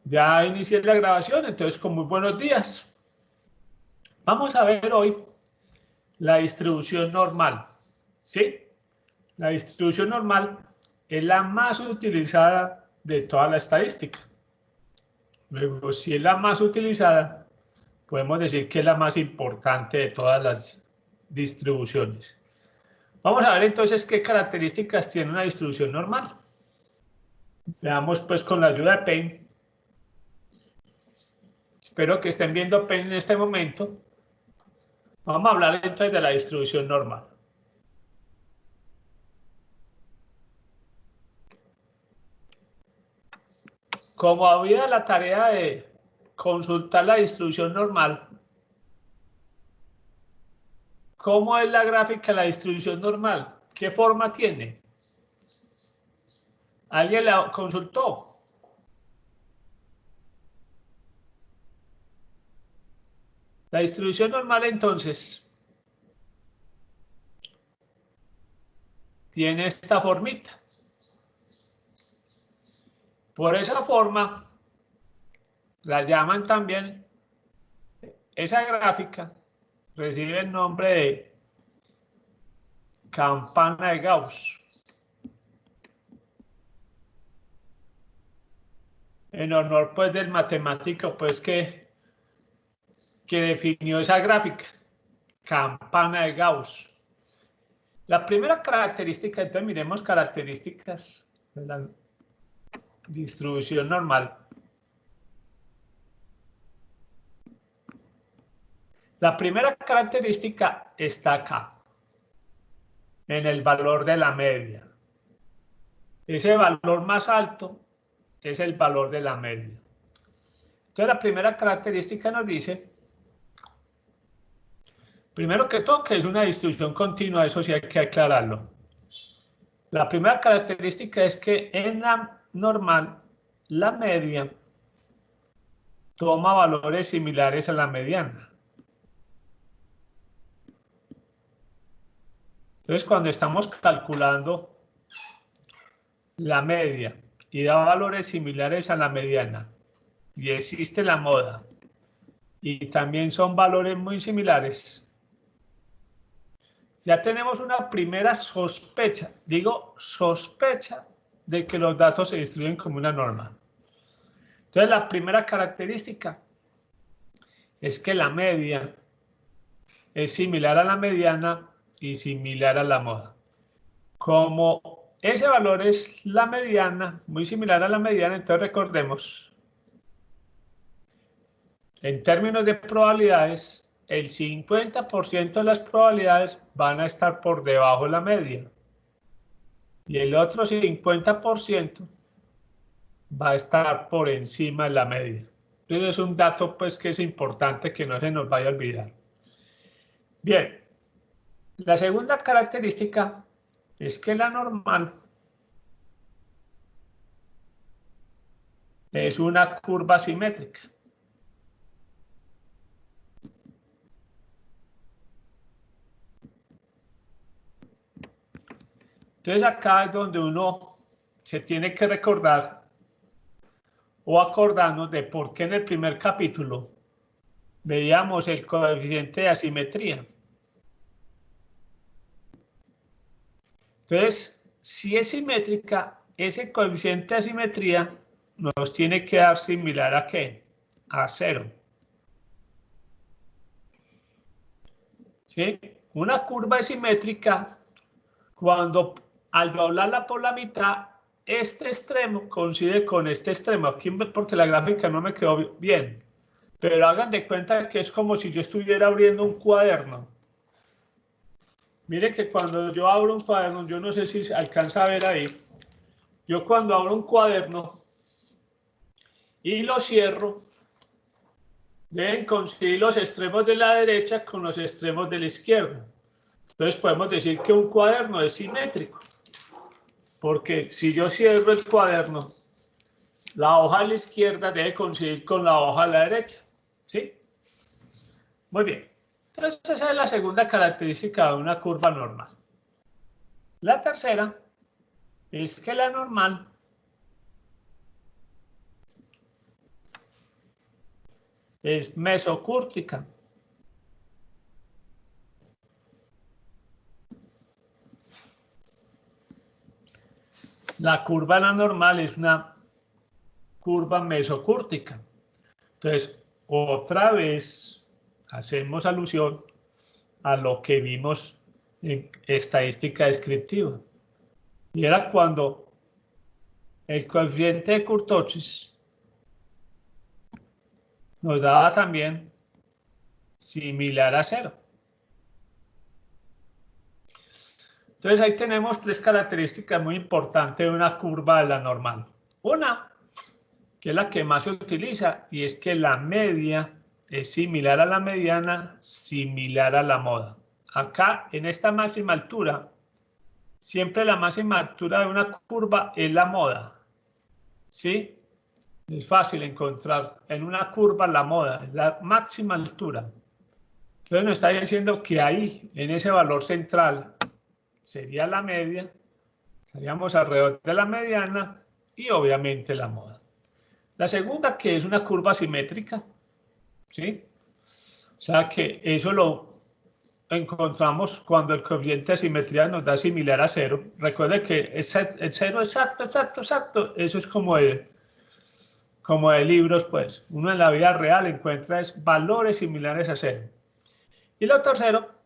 Ya inicié la grabación, entonces con muy buenos días. Vamos a ver hoy la distribución normal, ¿sí? La distribución normal es la más utilizada de toda la estadística. Luego, si es la más utilizada, podemos decir que es la más importante de todas las distribuciones. Vamos a ver entonces qué características tiene una distribución normal. Veamos pues con la ayuda de Paint. Espero que estén viendo Paint en este momento. Vamos a hablar entonces de la distribución normal. Como había la tarea de consultar la distribución normal, ¿cómo es la gráfica de la distribución normal? ¿Qué forma tiene? ¿Alguien la consultó? La distribución normal entonces tiene esta formita. Por esa forma la llaman también, esa gráfica recibe el nombre de campana de Gauss, en honor pues del matemático pues que definió esa gráfica, campana de Gauss. La primera característica, entonces miremos características de la distribución normal. La primera característica está acá, en el valor de la media. Ese valor más alto es el valor de la media. Entonces la primera característica nos dice, primero que todo, que es una distribución continua, eso sí hay que aclararlo. La primera característica es que en la normal, la media toma valores similares a la mediana. Entonces, cuando estamos calculando la media y da valores similares a la mediana y existe la moda y también son valores muy similares, ya tenemos una primera sospecha, digo sospecha, de que los datos se distribuyen como una norma. Entonces, la primera característica es que la media es similar a la mediana y similar a la moda. Como ese valor es la mediana, muy similar a la mediana, entonces recordemos, en términos de probabilidades, el 50% de las probabilidades van a estar por debajo de la media y el otro 50% va a estar por encima de la media. Entonces es un dato pues que es importante que no se nos vaya a olvidar. Bien, la segunda característica es que la normal es una curva simétrica. Entonces acá es donde uno se tiene que recordar o acordarnos de por qué en el primer capítulo veíamos el coeficiente de asimetría. Entonces, si es simétrica, ese coeficiente de asimetría nos tiene que dar similar ¿a qué? A 0. ¿Sí? Una curva es simétrica cuando al doblarla por la mitad, este extremo coincide con este extremo. Aquí porque la gráfica no me quedó bien. Pero hagan de cuenta que es como si yo estuviera abriendo un cuaderno. Miren que cuando yo abro un cuaderno, yo no sé si se alcanza a ver ahí. Yo cuando abro un cuaderno y lo cierro, deben coincidir los extremos de la derecha con los extremos de la izquierda. Entonces podemos decir que un cuaderno es simétrico. Porque si yo cierro el cuaderno, la hoja a la izquierda debe coincidir con la hoja a la derecha. ¿Sí? Muy bien. Entonces esa es la segunda característica de una curva normal. La tercera es que la normal es mesocúrtica. La curva de la normal es una curva mesocúrtica. Entonces, otra vez hacemos alusión a lo que vimos en estadística descriptiva. Y era cuando el coeficiente de Kurtosis nos daba también similar a 0. Entonces ahí tenemos tres características muy importantes de una curva de la normal. Una, que es la que más se utiliza, y es que la media es similar a la mediana, similar a la moda. Acá, en esta máxima altura, siempre la máxima altura de una curva es la moda. ¿Sí? Es fácil encontrar en una curva la moda, la máxima altura. Entonces nos está diciendo que ahí, en ese valor central, sería la media, estaríamos alrededor de la mediana y obviamente la moda. La segunda, que es una curva simétrica, ¿sí? O sea que eso lo encontramos cuando el coeficiente de simetría nos da similar a 0. Recuerde que el 0 exacto, eso es como de libros, pues. Uno en la vida real encuentra valores similares a 0. Y lo tercero,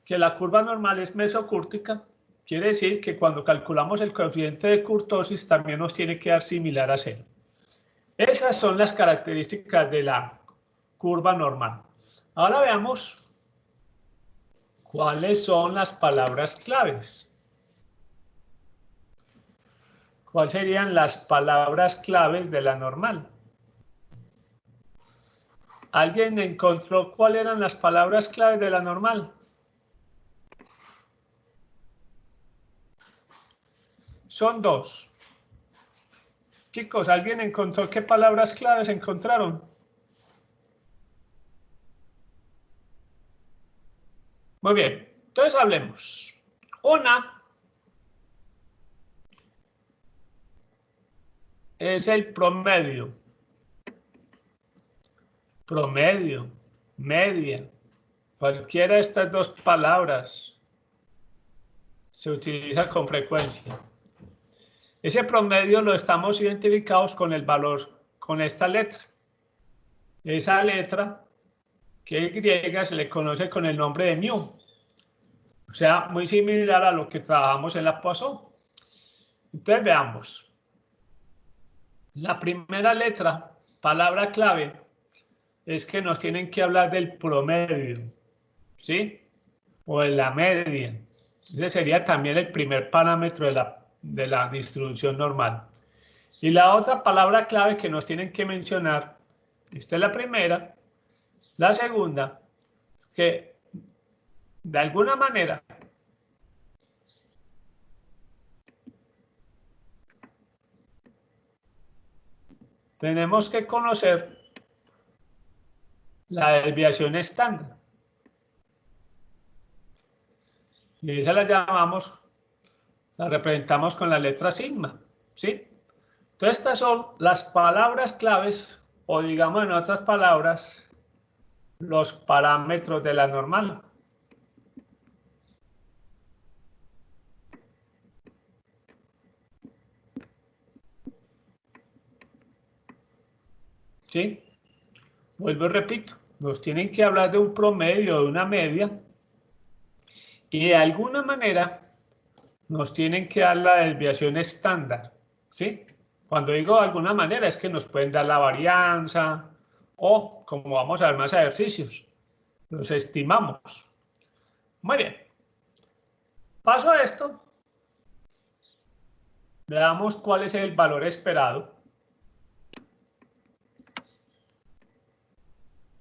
que la curva normal es mesocúrtica, quiere decir que cuando calculamos el coeficiente de kurtosis también nos tiene que dar similar a 0. Esas son las características de la curva normal. Ahora veamos cuáles son las palabras claves. ¿Cuáles serían las palabras claves de la normal? ¿Alguien encontró cuáles eran las palabras claves de la normal? Son dos. Chicos, ¿alguien encontró qué palabras claves encontraron? Muy bien, entonces hablemos. Una es el promedio. Promedio, media. Cualquiera de estas dos palabras se utiliza con frecuencia. Ese promedio lo estamos identificados con el valor, con esta letra. Esa letra, que es griega, se le conoce con el nombre de mu. O sea, muy similar a lo que trabajamos en la Poisson. Entonces veamos. La primera letra, palabra clave, es que nos tienen que hablar del promedio, ¿sí? O de la media. Ese sería también el primer parámetro de la distribución normal. Y la otra palabra clave que nos tienen que mencionar, esta es la primera. La segunda es que, de alguna manera, tenemos que conocer la desviación estándar. Y esa la llamamos, la representamos con la letra sigma, ¿sí? Entonces estas son las palabras claves, o digamos en otras palabras, los parámetros de la normal. ¿Sí? Vuelvo y repito, nos tienen que hablar de un promedio, de una media, y de alguna manera nos tienen que dar la desviación estándar, ¿sí? Cuando digo de alguna manera es que nos pueden dar la varianza o, como vamos a ver más ejercicios, los estimamos. Muy bien. Paso a esto. Veamos cuál es el valor esperado.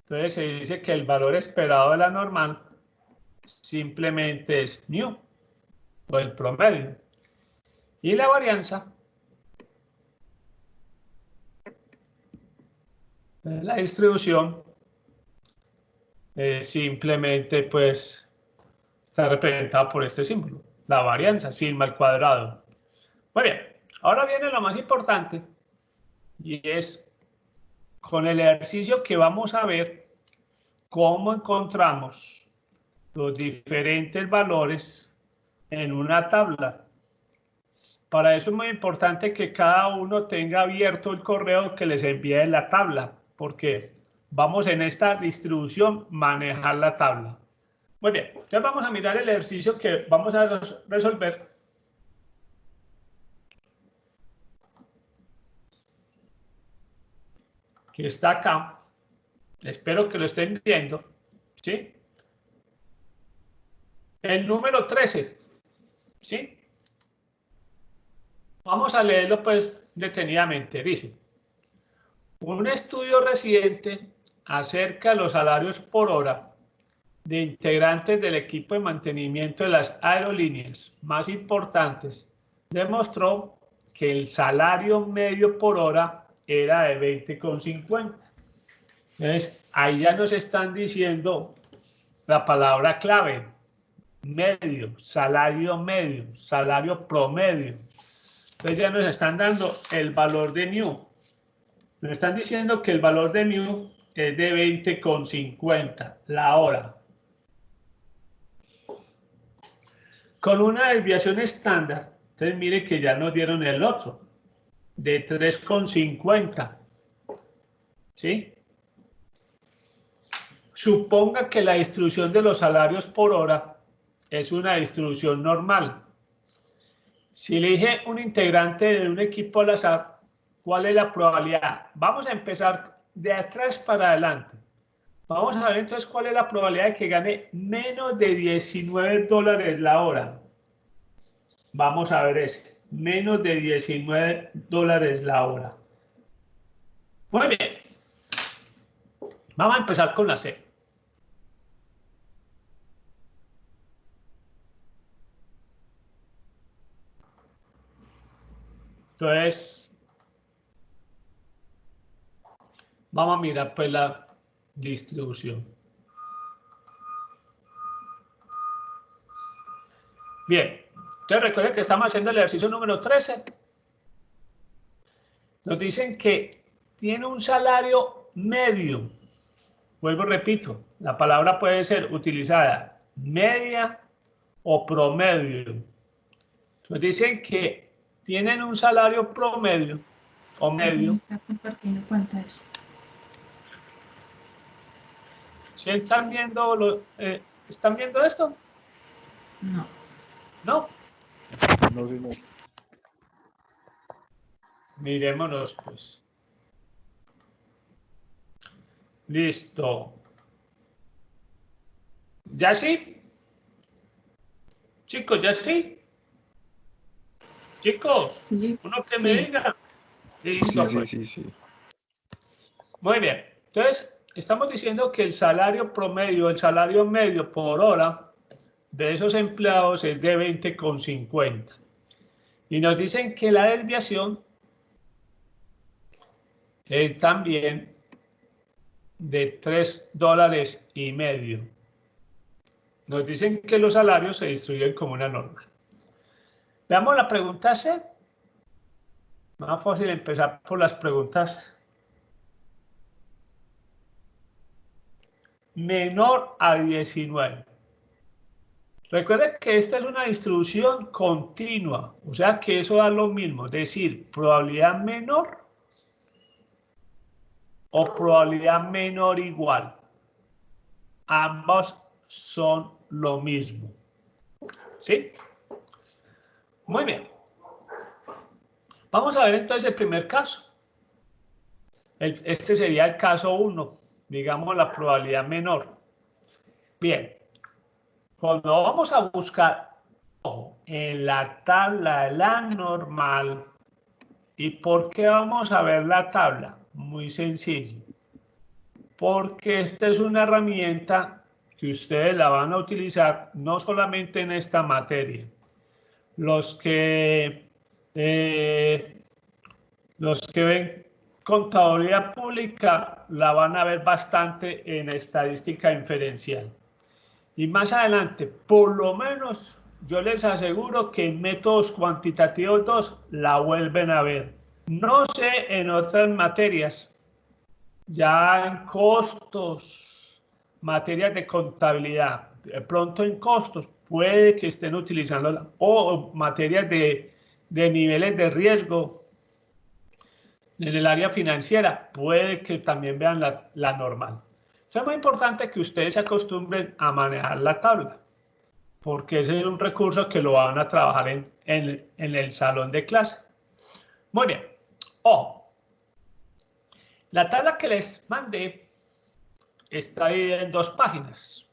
Entonces se dice que el valor esperado de la normal simplemente es mu, o el promedio. Y la varianza de la distribución simplemente pues está representada por este símbolo, la varianza, sigma al cuadrado. Muy bien, ahora viene lo más importante y es con el ejercicio que vamos a ver cómo encontramos los diferentes valores en una tabla. Para eso es muy importante que cada uno tenga abierto el correo que les envíe la tabla, porque vamos en esta distribución manejar la tabla. Muy bien, entonces vamos a mirar el ejercicio que vamos a resolver. Que está acá. Espero que lo estén viendo. ¿Sí? El número 13. ¿Sí? Vamos a leerlo pues detenidamente. Dice, un estudio reciente acerca de los salarios por hora de integrantes del equipo de mantenimiento de las aerolíneas más importantes demostró que el salario medio por hora era de 20,50. Entonces, ahí ya nos están diciendo la palabra clave, medio, salario promedio. Entonces ya nos están dando el valor de mu. Nos están diciendo que el valor de mu es de 20,50 la hora. Con una desviación estándar, entonces mire que ya nos dieron el otro, de 3,50. ¿Sí? Suponga que la distribución de los salarios por hora es una distribución normal. Si elige un integrante de un equipo al azar, ¿cuál es la probabilidad? Vamos a empezar de atrás para adelante. Vamos a ver entonces cuál es la probabilidad de que gane menos de $19 la hora. Vamos a ver ese. Menos de $19 la hora. Muy bien. Vamos a empezar con la C. Entonces, vamos a mirar pues la distribución. Bien, entonces recuerden que estamos haciendo el ejercicio número 13. Nos dicen que tiene un salario medio. Vuelvo, repito, la palabra puede ser utilizada media o promedio. Nos dicen que tienen un salario promedio o medio. Está compartiendo pantalla. ¿Sí están viendo, ¿están viendo esto? No. ¿No? No, no. Mirémonos pues. Listo. ¿Ya sí? Chicos, ¿ya sí? Chicos, Sí. uno que Sí. me diga. Listo, Sí, pues. sí. Muy bien. Entonces, estamos diciendo que el salario promedio, el salario medio por hora de esos empleados es de 20,50. Y nos dicen que la desviación es también de $3,50. Nos dicen que los salarios se distribuyen como una norma. Veamos la pregunta C. Más fácil empezar por las preguntas menor a 19. Recuerden que esta es una distribución continua, o sea que eso da lo mismo, es decir, probabilidad menor o probabilidad menor igual. Ambos son lo mismo. ¿Sí? Muy bien. Vamos a ver entonces el primer caso. Este sería el caso 1, digamos la probabilidad menor. Bien. Cuando vamos a buscar en la tabla la normal, ¿y por qué vamos a ver la tabla? Muy sencillo. Porque esta es una herramienta que ustedes la van a utilizar no solamente en esta materia. Los que ven contaduría pública la van a ver bastante en estadística inferencial. Y más adelante, por lo menos, yo les aseguro que en métodos cuantitativos 2 la vuelven a ver. No sé en otras materias, Ya en costos, materias de contabilidad, de pronto en costos puede que estén utilizando, o materias de niveles de riesgo en el área financiera, puede que también vean la normal. Entonces es muy importante que ustedes se acostumbren a manejar la tabla, porque ese es un recurso que lo van a trabajar en el salón de clase. Muy bien, ojo, la tabla que les mandé está dividida en 2 páginas.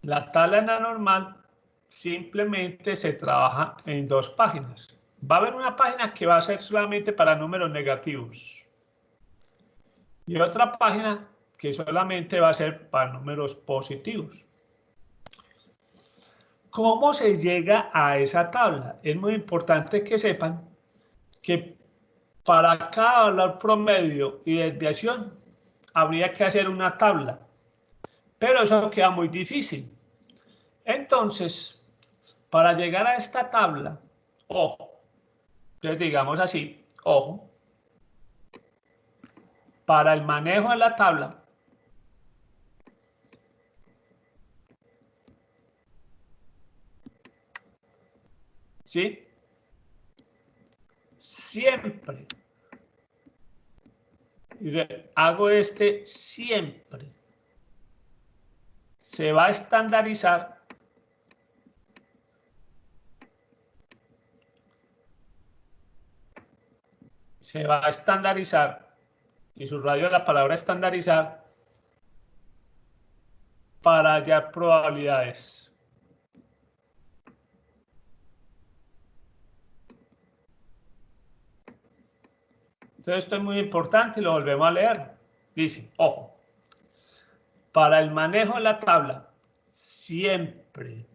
La tabla en la normal simplemente se trabaja en 2 páginas. Va a haber una página que va a ser solamente para números negativos y otra página que solamente va a ser para números positivos. ¿Cómo se llega a esa tabla? Es muy importante que sepan que para cada valor promedio y desviación habría que hacer una tabla, pero eso queda muy difícil. Entonces, para llegar a esta tabla, ojo, entonces digamos así, ojo, para el manejo de la tabla, ¿sí? Siempre, hago siempre, se va a estandarizar y subrayo la palabra estandarizar para hallar probabilidades. Entonces esto es muy importante y lo volvemos a leer. Dice, ojo, para el manejo de la tabla siempre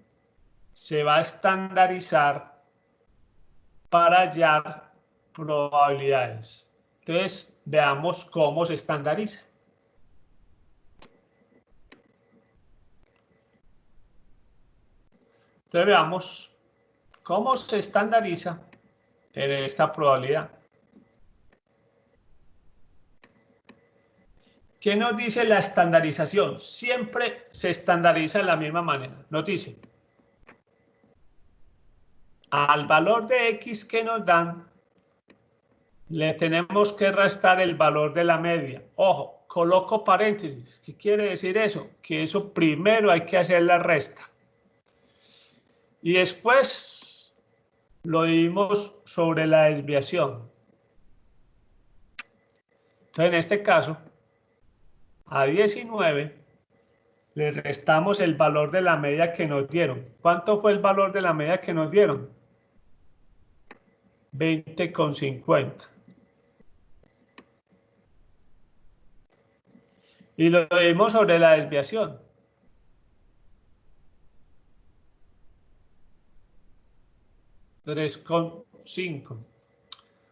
se va a estandarizar para hallar probabilidades. Entonces veamos cómo se estandariza. Entonces veamos cómo se estandariza en esta probabilidad. ¿Qué nos dice la estandarización? Siempre se estandariza de la misma manera. Nos dice, al valor de X que nos dan, le tenemos que restar el valor de la media. Ojo, coloco paréntesis. ¿Qué quiere decir eso? Que eso primero hay que hacer la resta. Y después lo dimos sobre la desviación. Entonces, en este caso, a 19 le restamos el valor de la media que nos dieron. ¿Cuánto fue el valor de la media que nos dieron? 20,50. Y lo dimos sobre la desviación. 3,5.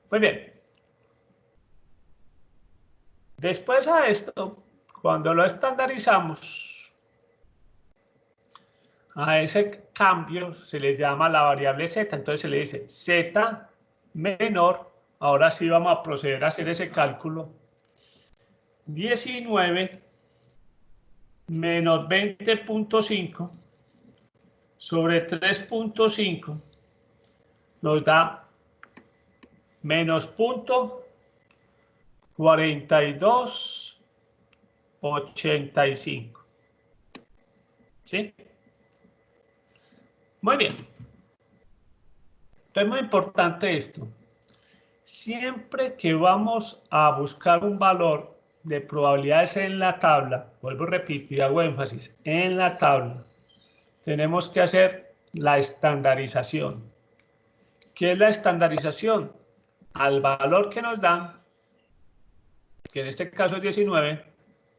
Muy bien. Después a esto, cuando lo estandarizamos, a ese cambio se le llama la variable z. Entonces se le dice z menor. Ahora sí vamos a proceder a hacer ese cálculo. 19 menos 20,5 sobre 3,5 nos da menos 0,4285. ¿Sí? Muy bien. Entonces es muy importante esto. Siempre que vamos a buscar un valor de probabilidades en la tabla, vuelvo y repito y hago énfasis, en la tabla, tenemos que hacer la estandarización. ¿Qué es la estandarización? Al valor que nos dan, que en este caso es 19,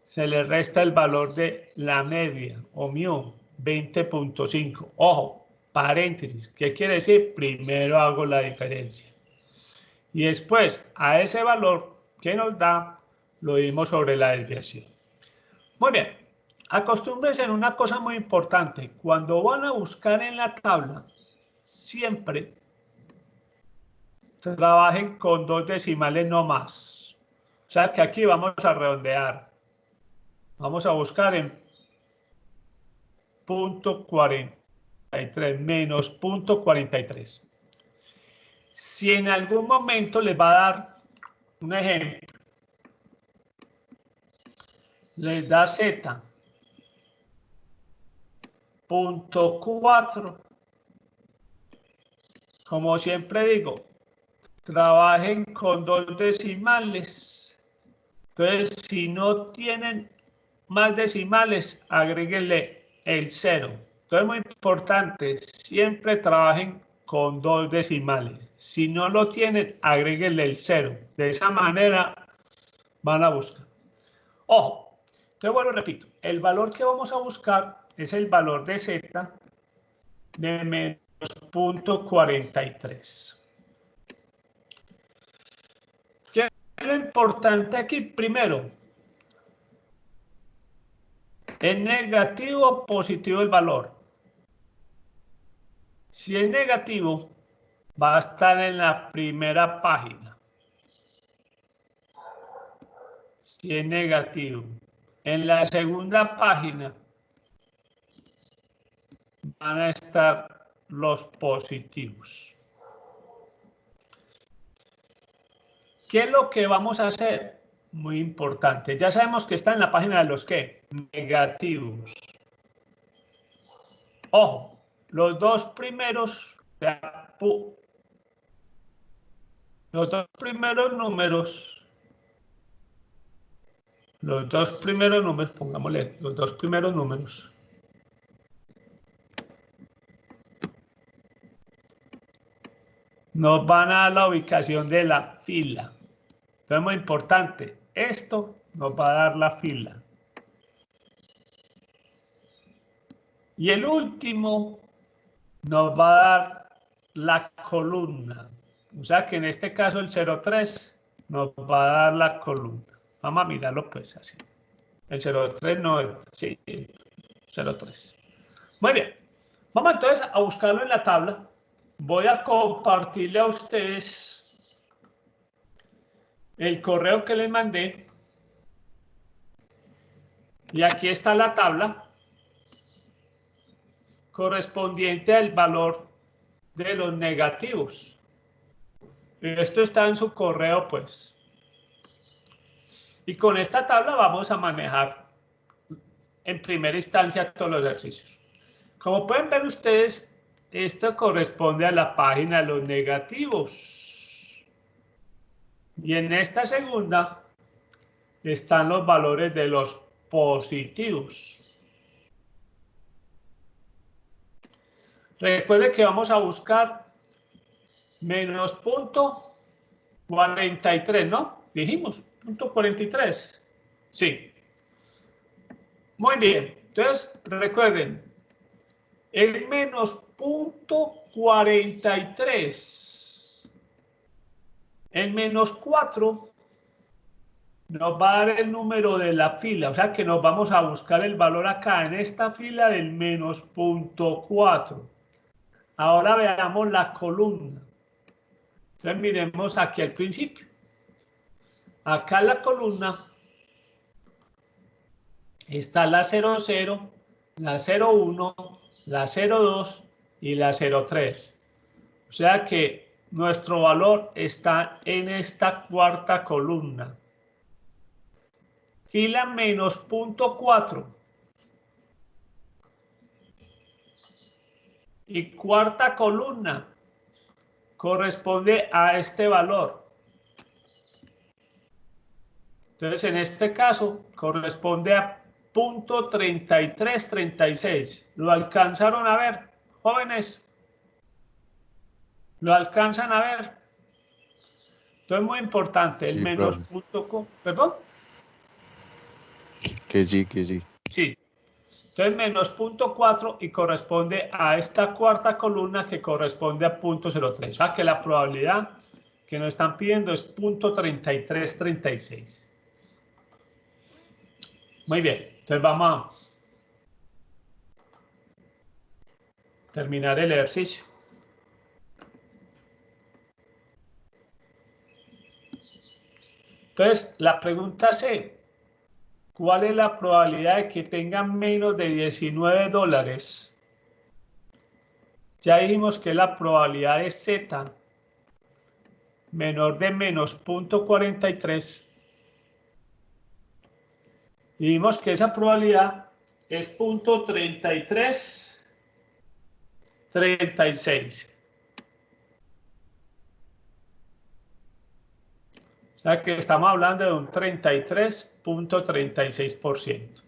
se le resta el valor de la media, o mu, 20,5. Ojo, paréntesis, ¿qué quiere decir? Primero hago la diferencia. Y después, a ese valor que nos da, lo dimos sobre la desviación. Muy bien, acostúmbrense en una cosa muy importante. Cuando van a buscar en la tabla, siempre trabajen con 2 decimales no más. O sea que aquí vamos a redondear. Vamos a buscar en punto 43 menos punto 43. Si en algún momento les va a dar un ejemplo, les da z punto 4, como siempre digo, trabajen con 2 decimales. Entonces, si no tienen más decimales, agréguenle el 0. Entonces, muy importante, siempre trabajen con 2 decimales. Si no lo tienen, agréguenle el 0. De esa manera van a buscar. Ojo, entonces bueno, repito, el valor que vamos a buscar es el valor de z de menos 0.43. ¿Qué es lo importante aquí? Primero, ¿es negativo o positivo el valor? Si es negativo, va a estar en la primera página. Si es negativo. En la segunda página van a estar los positivos. ¿Qué es lo que vamos a hacer? Muy importante. Ya sabemos que está en la página de los ¿qué? Negativos. Ojo, los dos primeros, pongámosle, los dos primeros números nos van a dar la ubicación de la fila. Entonces, muy importante, esto nos va a dar la fila. Y el último nos va a dar la columna. O sea que en este caso el 03 nos va a dar la columna. Vamos a mirarlo pues así. El 03 no es, sí, 03. Muy bien. Vamos entonces a buscarlo en la tabla. Voy a compartirle a ustedes el correo que les mandé. Y aquí está la tabla correspondiente al valor de los negativos. Esto está en su correo, pues. Y con esta tabla vamos a manejar en primera instancia todos los ejercicios. Como pueden ver ustedes, esto corresponde a la página de los negativos. Y en esta segunda están los valores de los positivos. Recuerde que vamos a buscar menos punto 43, ¿no? Dijimos, punto 43. Sí. Muy bien. Entonces, recuerden, el menos punto 43. El menos 4 nos va a dar el número de la fila. O sea que nos vamos a buscar el valor acá en esta fila del menos punto 4. Ahora veamos la columna. Entonces miremos aquí al principio. Acá en la columna está la 00, la 01, la 02 y la 03. O sea que nuestro valor está en esta cuarta columna. Fila menos punto 4. Y cuarta columna corresponde a este valor. Entonces, en este caso, corresponde a punto 3336. ¿Lo alcanzaron a ver, jóvenes? ¿Lo alcanzan a ver? Entonces, muy importante, el Sí, menos profe. punto, ¿perdón? Que sí, que sí. Sí. Entonces, menos punto 4 y corresponde a esta cuarta columna que corresponde a punto 03. O sea, que la probabilidad que nos están pidiendo es punto 3336. Muy bien. Entonces, vamos a terminar el ejercicio. Entonces, la pregunta C, ¿cuál es la probabilidad de que tengan menos de $19? Ya dijimos que la probabilidad de Z menor de menos 0.43. Y vimos que esa probabilidad es 0.3336. O sea que estamos hablando de un 33.36%.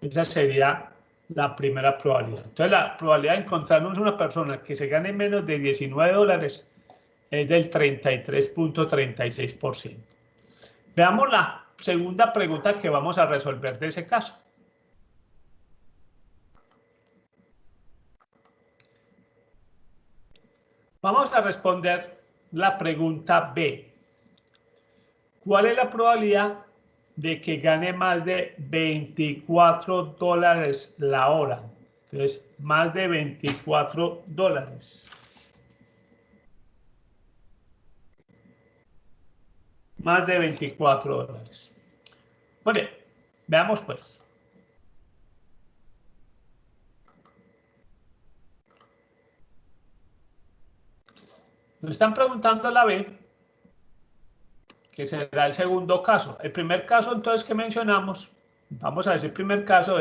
Esa sería la primera probabilidad. Entonces la probabilidad de encontrarnos una persona que se gane menos de $19 es del 33.36%. Veamos la segunda pregunta que vamos a resolver de ese caso. Vamos a responder la pregunta B. ¿Cuál es la probabilidad de que gane más de $24 la hora? Entonces, más de $24. Más de $24. Muy bien, veamos pues. Nos están preguntando la B, que será el segundo caso. El primer caso, entonces, que mencionamos, vamos a decir primer caso,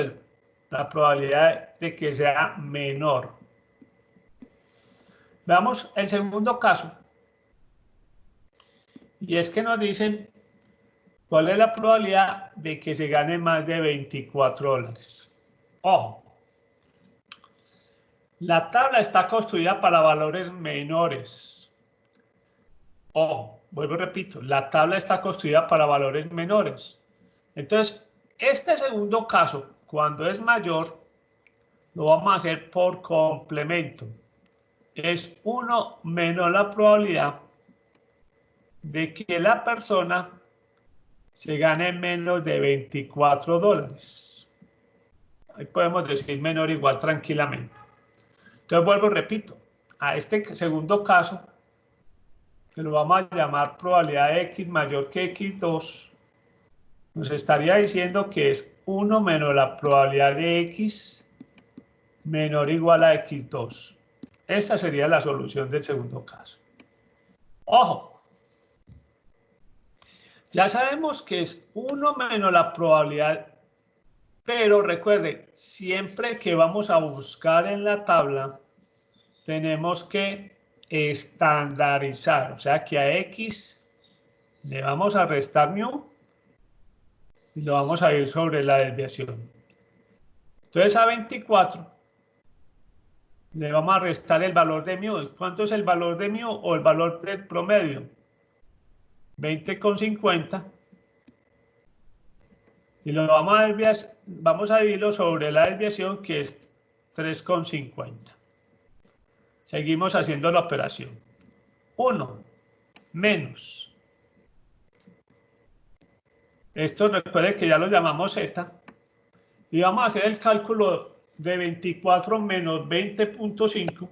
la probabilidad de que sea menor. Veamos el segundo caso. Y es que nos dicen cuál es la probabilidad de que se gane más de $24. Ojo, la tabla está construida para valores menores. Ojo, vuelvo y repito, la tabla está construida para valores menores. Entonces, este segundo caso, cuando es mayor, lo vamos a hacer por complemento. Es 1 menos la probabilidad de que la persona se gane menos de $24. Ahí podemos decir menor o igual tranquilamente. Entonces vuelvo y repito, a este segundo caso, que lo vamos a llamar probabilidad de X mayor que X2, nos estaría diciendo que es 1 menos la probabilidad de X menor o igual a X2. Esa sería la solución del segundo caso. Ojo, ya sabemos que es 1 menos la probabilidad, pero recuerden, siempre que vamos a buscar en la tabla, tenemos que estandarizar, o sea que a X le vamos a restar mu y lo vamos a ir sobre la desviación. Entonces a 24 le vamos a restar el valor de mu. ¿Cuánto es el valor de mu o el valor del promedio? 20,50. Y lo vamos a dividirlo sobre la desviación, que es 3,50. Seguimos haciendo la operación. 1 menos. Esto recuerde que ya lo llamamos Z. Y vamos a hacer el cálculo de 24 menos 20,5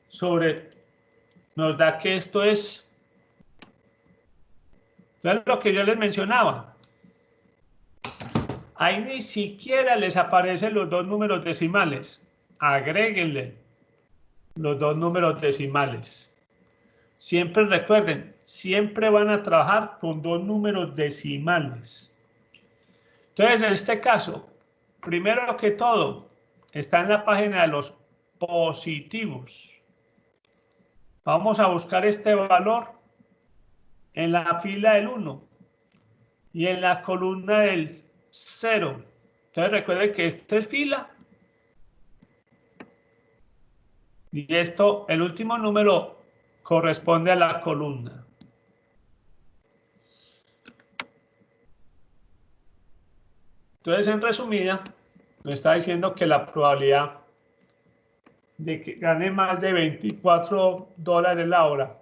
sobre, nos da que esto es, entonces lo que yo les mencionaba, ahí ni siquiera les aparecen los dos números decimales, agréguenle los dos números decimales. Siempre recuerden, siempre van a trabajar con dos números decimales. Entonces, en este caso, primero que todo, está en la página de los positivos. Vamos a buscar este valor en la fila del 1 y en la columna del 0. Entonces, recuerden que esto es fila. Y esto, el último número, corresponde a la columna. Entonces, en resumida, nos está diciendo que la probabilidad de que gane más de $24 la hora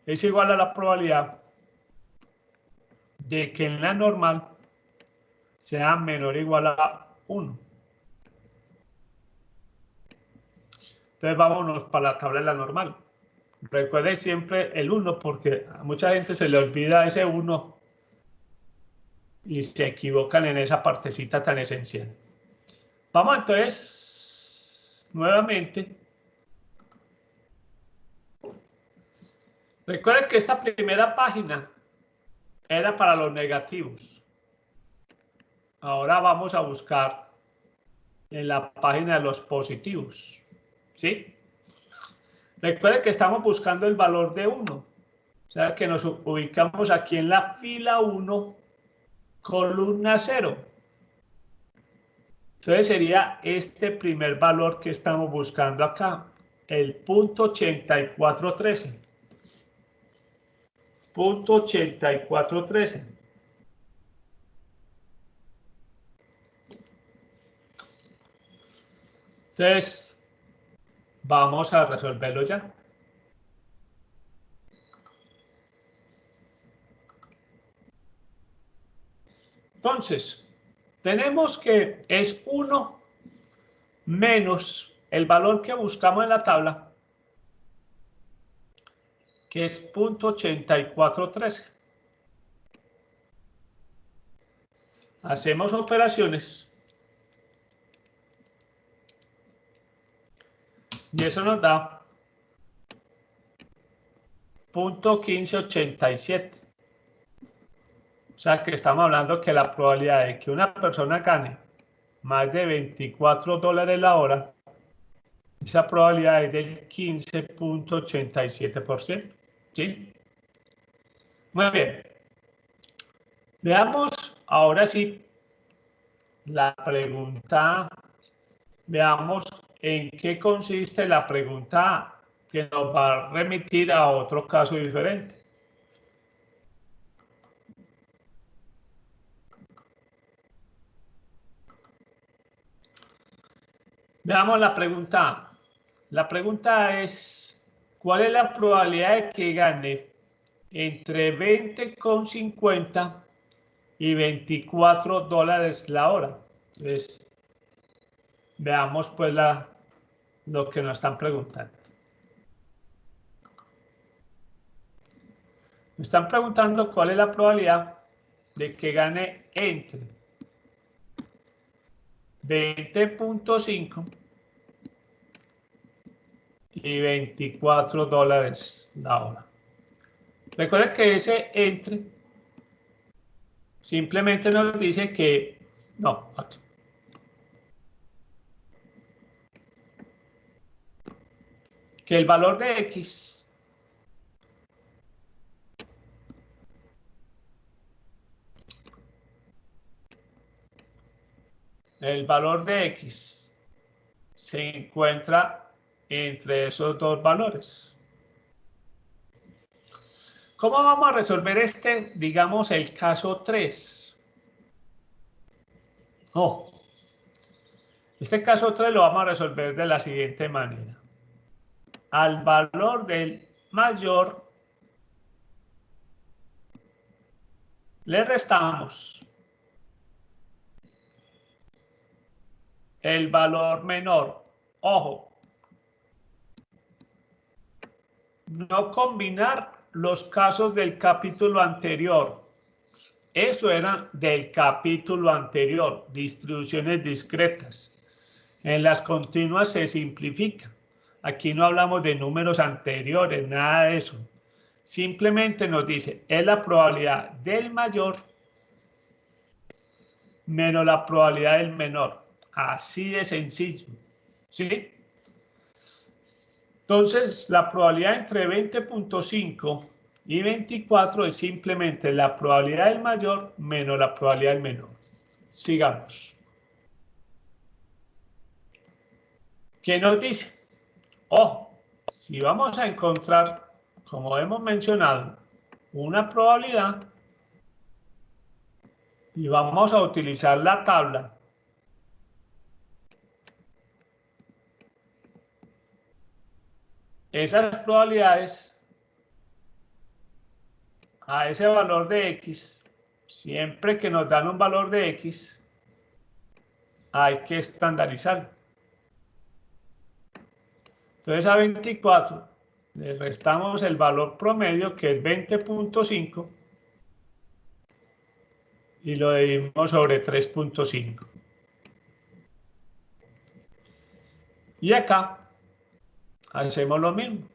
es igual a la probabilidad de que en la normal sea menor o igual a 1. Entonces vámonos para la tabla de la normal. Recuerden siempre el 1 porque a mucha gente se le olvida ese 1 y se equivocan en esa partecita tan esencial. Vamos entonces nuevamente. Recuerden que esta primera página era para los negativos. Ahora vamos a buscar en la página de los positivos. ¿Sí? Recuerden que estamos buscando el valor de 1. O sea que nos ubicamos aquí en la fila 1, columna 0. Entonces sería este primer valor que estamos buscando acá, el punto 8413. Punto 8413. Entonces, vamos a resolverlo ya. Entonces, tenemos que es 1 menos el valor que buscamos en la tabla, que es punto 8413. Hacemos operaciones y eso nos da punto 1587. O sea que estamos hablando que la probabilidad de que una persona gane más de $24 la hora, esa probabilidad es del 15.87%. ¿Sí? Muy bien. Veamos ahora sí la pregunta. Veamos en qué consiste la pregunta que nos va a remitir a otro caso diferente. Veamos la pregunta. La pregunta es, ¿cuál es la probabilidad de que gane entre 20,50 y $24 la hora? Entonces, veamos pues lo que nos están preguntando. Me están preguntando cuál es la probabilidad de que gane entre 20,5 y $24 la hora. Recuerden que ese entre simplemente nos dice que no, aquí. Que el valor de X se encuentra entre esos dos valores. ¿Cómo vamos a resolver digamos, el caso 3? Este caso 3 lo vamos a resolver de la siguiente manera. Al valor del mayor le restamos el valor menor. Ojo, no combinar los casos del capítulo anterior. Eso era del capítulo anterior, distribuciones discretas. En las continuas se simplifica. Aquí no hablamos de números anteriores, nada de eso. Simplemente nos dice, es la probabilidad del mayor menos la probabilidad del menor. Así de sencillo. ¿Sí? Entonces, la probabilidad entre 20.5 y 24 es simplemente la probabilidad del mayor menos la probabilidad del menor. Sigamos. ¿Qué nos dice? Si vamos a encontrar, como hemos mencionado, una probabilidad y vamos a utilizar la tabla, esas probabilidades a ese valor de X, siempre que nos dan un valor de X, hay que estandarizarlo. Entonces a 24 le restamos el valor promedio, que es 20.5, y lo dividimos sobre 3.5. Y acá hacemos lo mismo.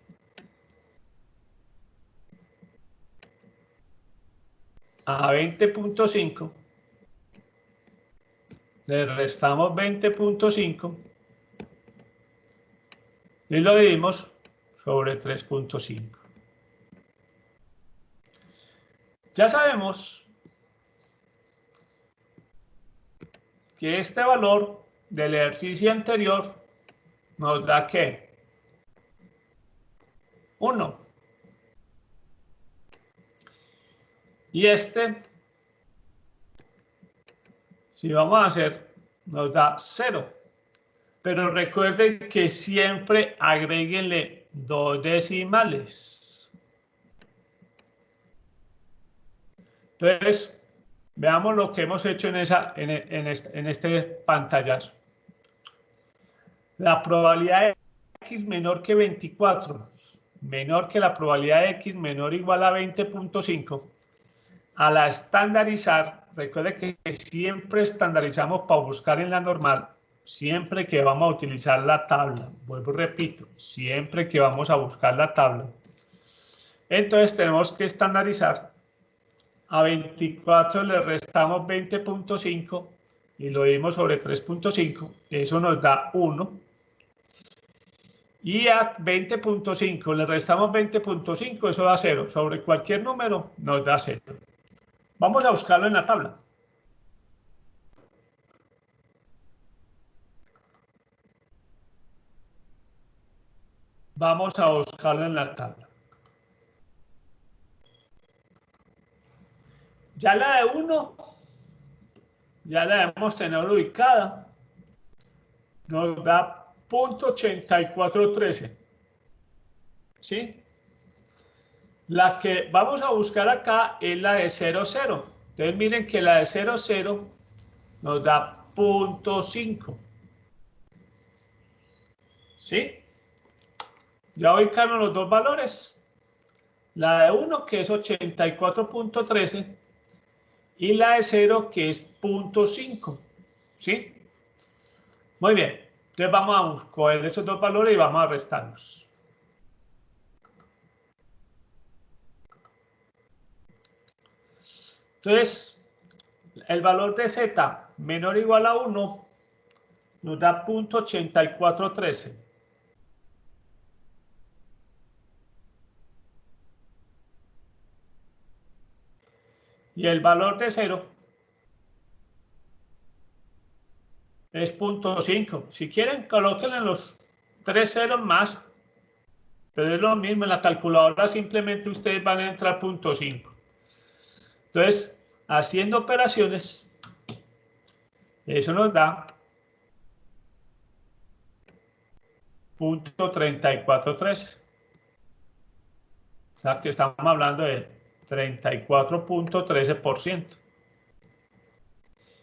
A 20.5 le restamos 20.5 y lo dividimos sobre 3.5. Ya sabemos que este valor del ejercicio anterior nos da ¿qué? 1. Y este, si vamos a hacer, nos da 0. Pero recuerden que siempre agréguenle 2 decimales. Entonces, veamos lo que hemos hecho en este pantallazo. La probabilidad de x menor que 24, menor que la probabilidad de x menor o igual a 20.5, a la estandarizar, recuerde que siempre estandarizamos para buscar en la normal, siempre que vamos a utilizar la tabla. Vuelvo y repito, siempre que vamos a buscar la tabla. Entonces tenemos que estandarizar. A 24 le restamos 20.5 y lo dimos sobre 3.5. Eso nos da 1. Y a 20.5 le restamos 20.5, eso da 0. Sobre cualquier número nos da 0. Vamos a buscarlo en la tabla. Vamos a buscarlo en la tabla. Ya la de 1, ya la debemos tener ubicada. Nos da 0.8413. ¿Sí? La que vamos a buscar acá es la de 0,0. Entonces miren que la de 0,0 nos da 0.5. ¿Sí? Ya ubicaron los dos valores. La de 1 que es 84.13 y la de 0 que es 0.5. ¿Sí? Muy bien. Entonces vamos a coger esos dos valores y vamos a restarlos. Entonces, el valor de z menor o igual a 1 nos da 0.8413. Y el valor de 0 es 0.5. Si quieren, colóquenle los 3 ceros más, pero es lo mismo. En la calculadora simplemente ustedes van a entrar 0.5. Entonces, haciendo operaciones, eso nos da 0.3413. O sea que estamos hablando de 34.13%.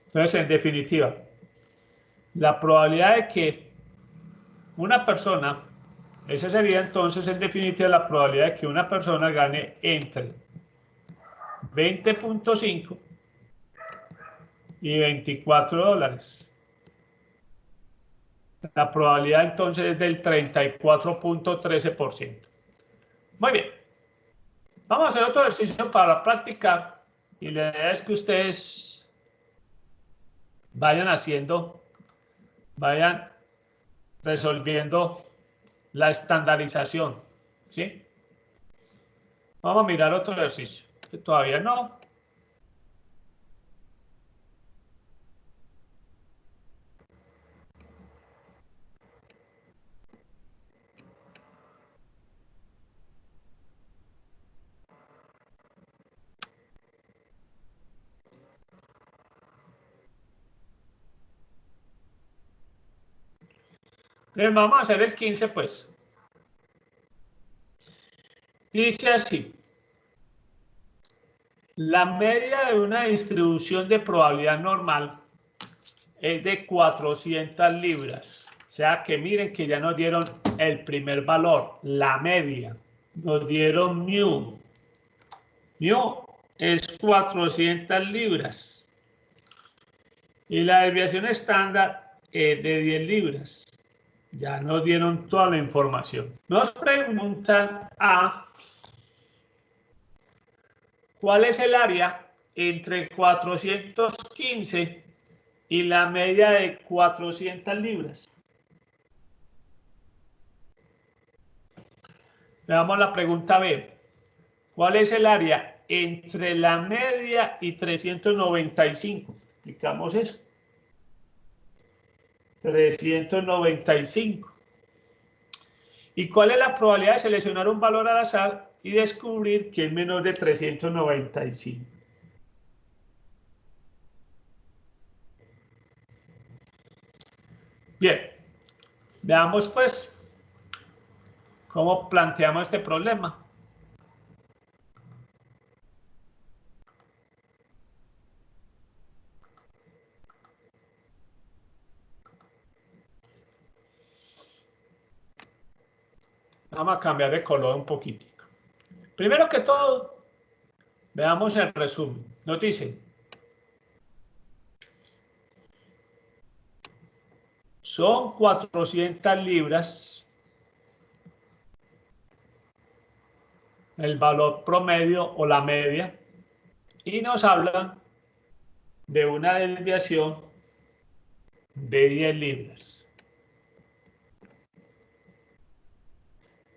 Entonces, en definitiva, la probabilidad de que una persona, esa sería entonces en definitiva la probabilidad de que una persona gane entre 20.5 y 24 dólares. La probabilidad entonces es del 34.13%. Muy bien. Vamos a hacer otro ejercicio para practicar y la idea es que ustedes vayan haciendo, vayan resolviendo la estandarización. ¿Sí? Vamos a mirar otro ejercicio. Que todavía no. Entonces vamos a hacer el 15 pues. Dice así. La media de una distribución de probabilidad normal es de 400 libras. O sea que miren que ya nos dieron el primer valor, la media. nos dieron mu. Mu es 400 libras. Y la desviación estándar es de 10 libras. Ya nos dieron toda la información. Nos preguntan a ¿cuál es el área entre 415 y la media de 400 libras? Veamos la pregunta B. ¿Cuál es el área entre la media y 395? Explicamos eso. 395. ¿Y cuál es la probabilidad de seleccionar un valor al azar y descubrir que es menor de 395? Bien, veamos pues cómo planteamos este problema. Vamos a cambiar de color un poquitico. Primero que todo, veamos el resumen. Nos dice, son 400 libras el valor promedio o la media y nos hablan de una desviación de 10 libras.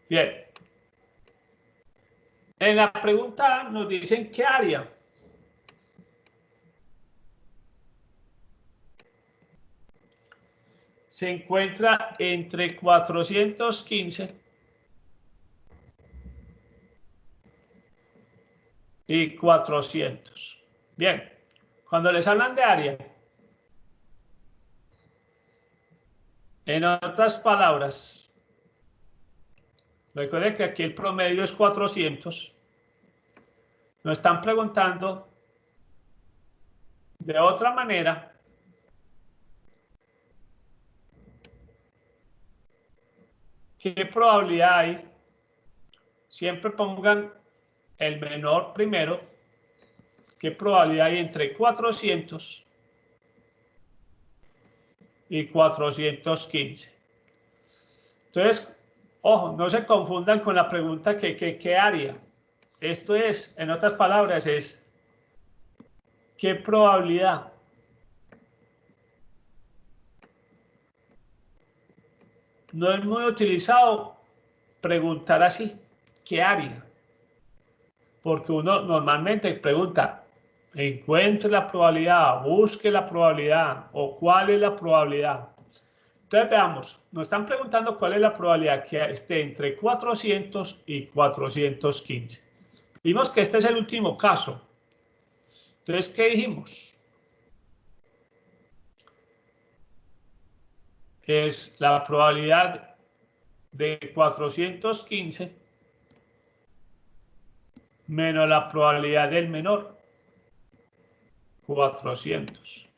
Bien. En la pregunta A nos dicen qué área. Se encuentra entre 415 y 400. Bien, cuando les hablan de área, en otras palabras, recuerden que aquí el promedio es 400. Nos están preguntando de otra manera qué probabilidad hay. Siempre pongan el menor primero. ¿Qué probabilidad hay entre 400 y 415? Entonces, ojo, no se confundan con la pregunta ¿qué área? Esto es, en otras palabras, es ¿qué probabilidad? No es muy utilizado preguntar así, ¿qué área? Porque uno normalmente pregunta, encuentre la probabilidad, busque la probabilidad o cuál es la probabilidad. Entonces veamos, nos están preguntando cuál es la probabilidad que esté entre 400 y 415. Vimos que este es el último caso. Entonces, ¿qué dijimos? Es la probabilidad de 415 menos la probabilidad del menor, 400.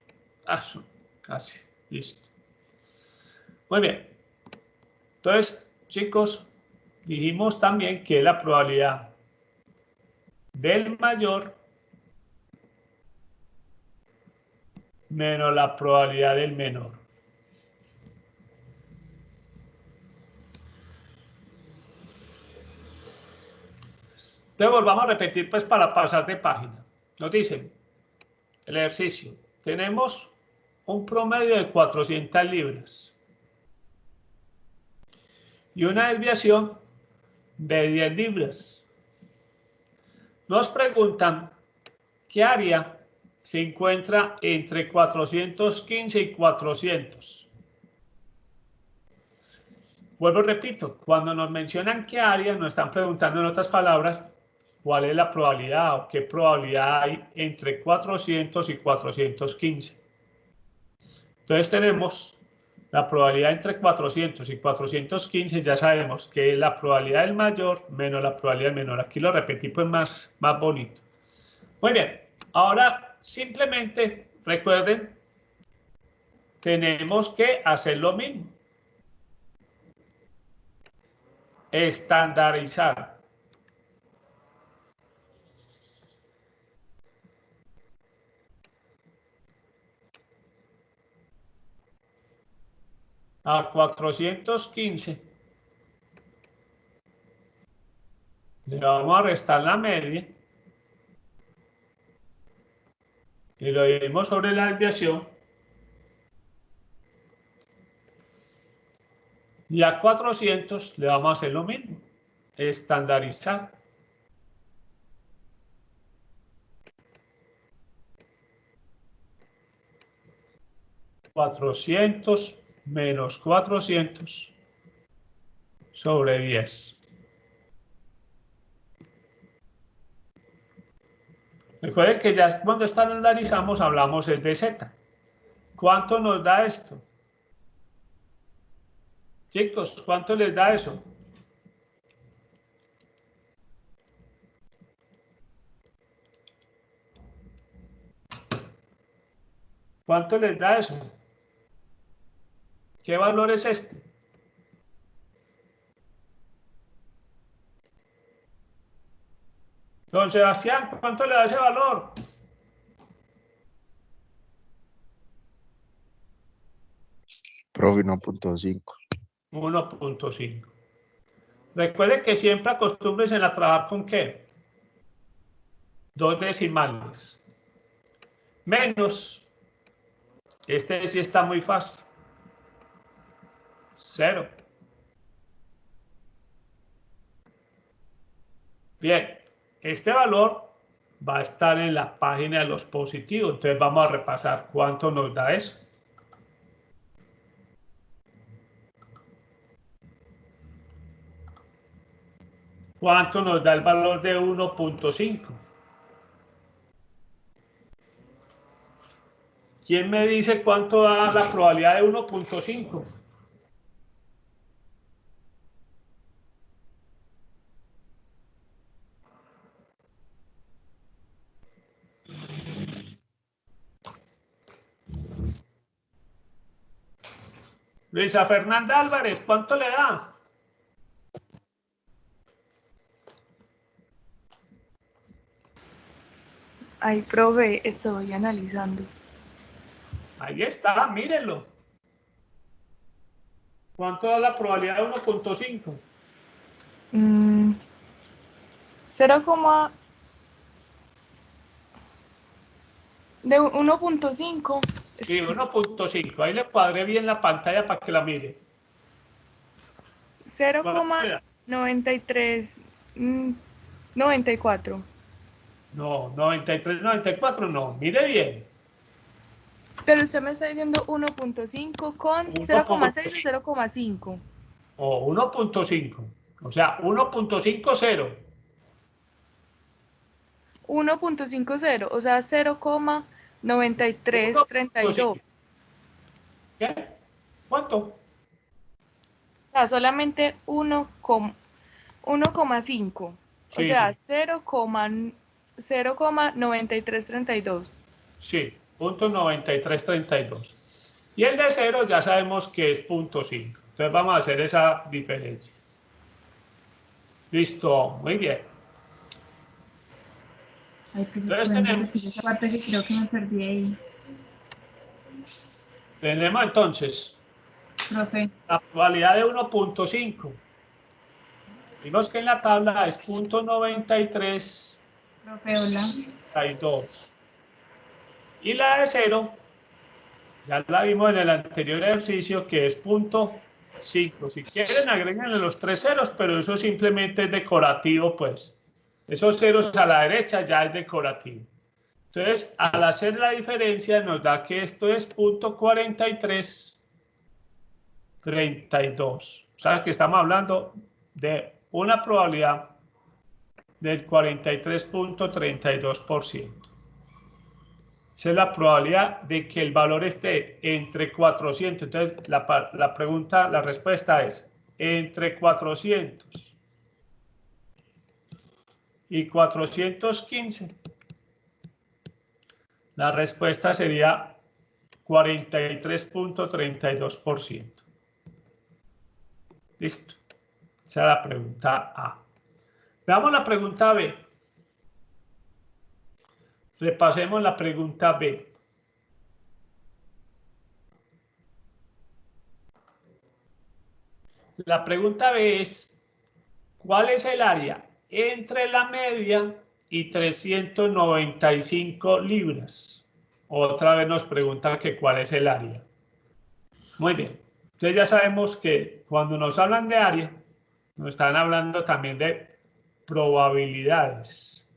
Casi, listo. Muy bien. Entonces, chicos, dijimos también que la probabilidad del mayor menos la probabilidad del menor. Entonces, volvamos a repetir pues para pasar de página. Nos dicen, el ejercicio, tenemos un promedio de 400 libras y una desviación de 10 libras. Nos preguntan qué área se encuentra entre 415 y 400. Vuelvo y repito, cuando nos mencionan qué área, nos están preguntando en otras palabras cuál es la probabilidad o qué probabilidad hay entre 400 y 415. Entonces tenemos la probabilidad entre 400 y 415, ya sabemos que es la probabilidad del mayor menos la probabilidad del menor. Aquí lo repetí pues más bonito. Muy bien, ahora simplemente recuerden, tenemos que hacer lo mismo. Estandarizar. a 415 le vamos a restar la media y lo dividimos sobre la desviación, y a 400 le vamos a hacer lo mismo, estandarizar. $400 menos 400 sobre 10. Recuerden que ya cuando estandarizamos hablamos es de Z. ¿Cuánto nos da esto? Chicos, ¿cuánto les da eso? ¿Cuánto les da eso? ¿Qué valor es este? Don Sebastián, ¿cuánto le da ese valor? Profe, 1.5. 1.5. Recuerden que siempre acostúmbrense a trabajar con ¿qué? 2 decimales. Menos. Este sí está muy fácil. 0. Bien, este valor va a estar en la página de los positivos. Entonces vamos a repasar cuánto nos da eso. ¿Cuánto nos da el valor de 1.5? ¿Quién me dice cuánto da la probabilidad de 1.5? Luisa Fernanda Álvarez, ¿cuánto le da? Ay, profe, estoy analizando. Ahí está, mírenlo. ¿Cuánto da la probabilidad de 1.5? 0, de 1.5. Sí, 1.5. Ahí le cuadré bien la pantalla para que la mire. 0,93, 94. No, 93, 94 no. Mire bien. Pero usted me está diciendo 1.5 con 0,6 o 0,5. O 1.5. O sea, 1.50. 1.50, o sea, 0,9332. 1.5. ¿Qué? ¿Cuánto? O sea, solamente 1,5. O Sí, sea, 0,9332. sí, 0.9332. Y el de 0 ya sabemos que es 0.5. Entonces vamos a hacer esa diferencia. Listo, muy bien. Ay, Entonces tenemos esa parte que creo que me perdí ahí. entonces Profe, la probabilidad de 1.5. Vimos que en la tabla es 0.9332. profe, hola. Y la de 0, ya la vimos en el anterior ejercicio, que es 0.5. Si quieren, agréguenle los 3 ceros, pero eso simplemente es decorativo, pues. Esos ceros a la derecha ya es decorativo. Entonces, al hacer la diferencia, nos da que esto es 0.4332. O sea, que estamos hablando de una probabilidad del 43.32%. Esa es la probabilidad de que el valor esté entre 400. Entonces, la pregunta, la respuesta es entre 400 y 415. La respuesta sería 43.32%. Listo. Esa es la pregunta A. Veamos la pregunta B. Repasemos la pregunta B. La pregunta B es, ¿cuál es el área entre la media y 395 libras? Otra vez nos preguntan que cuál es el área. Muy bien. Entonces ya sabemos que cuando nos hablan de área, nos están hablando también de probabilidades.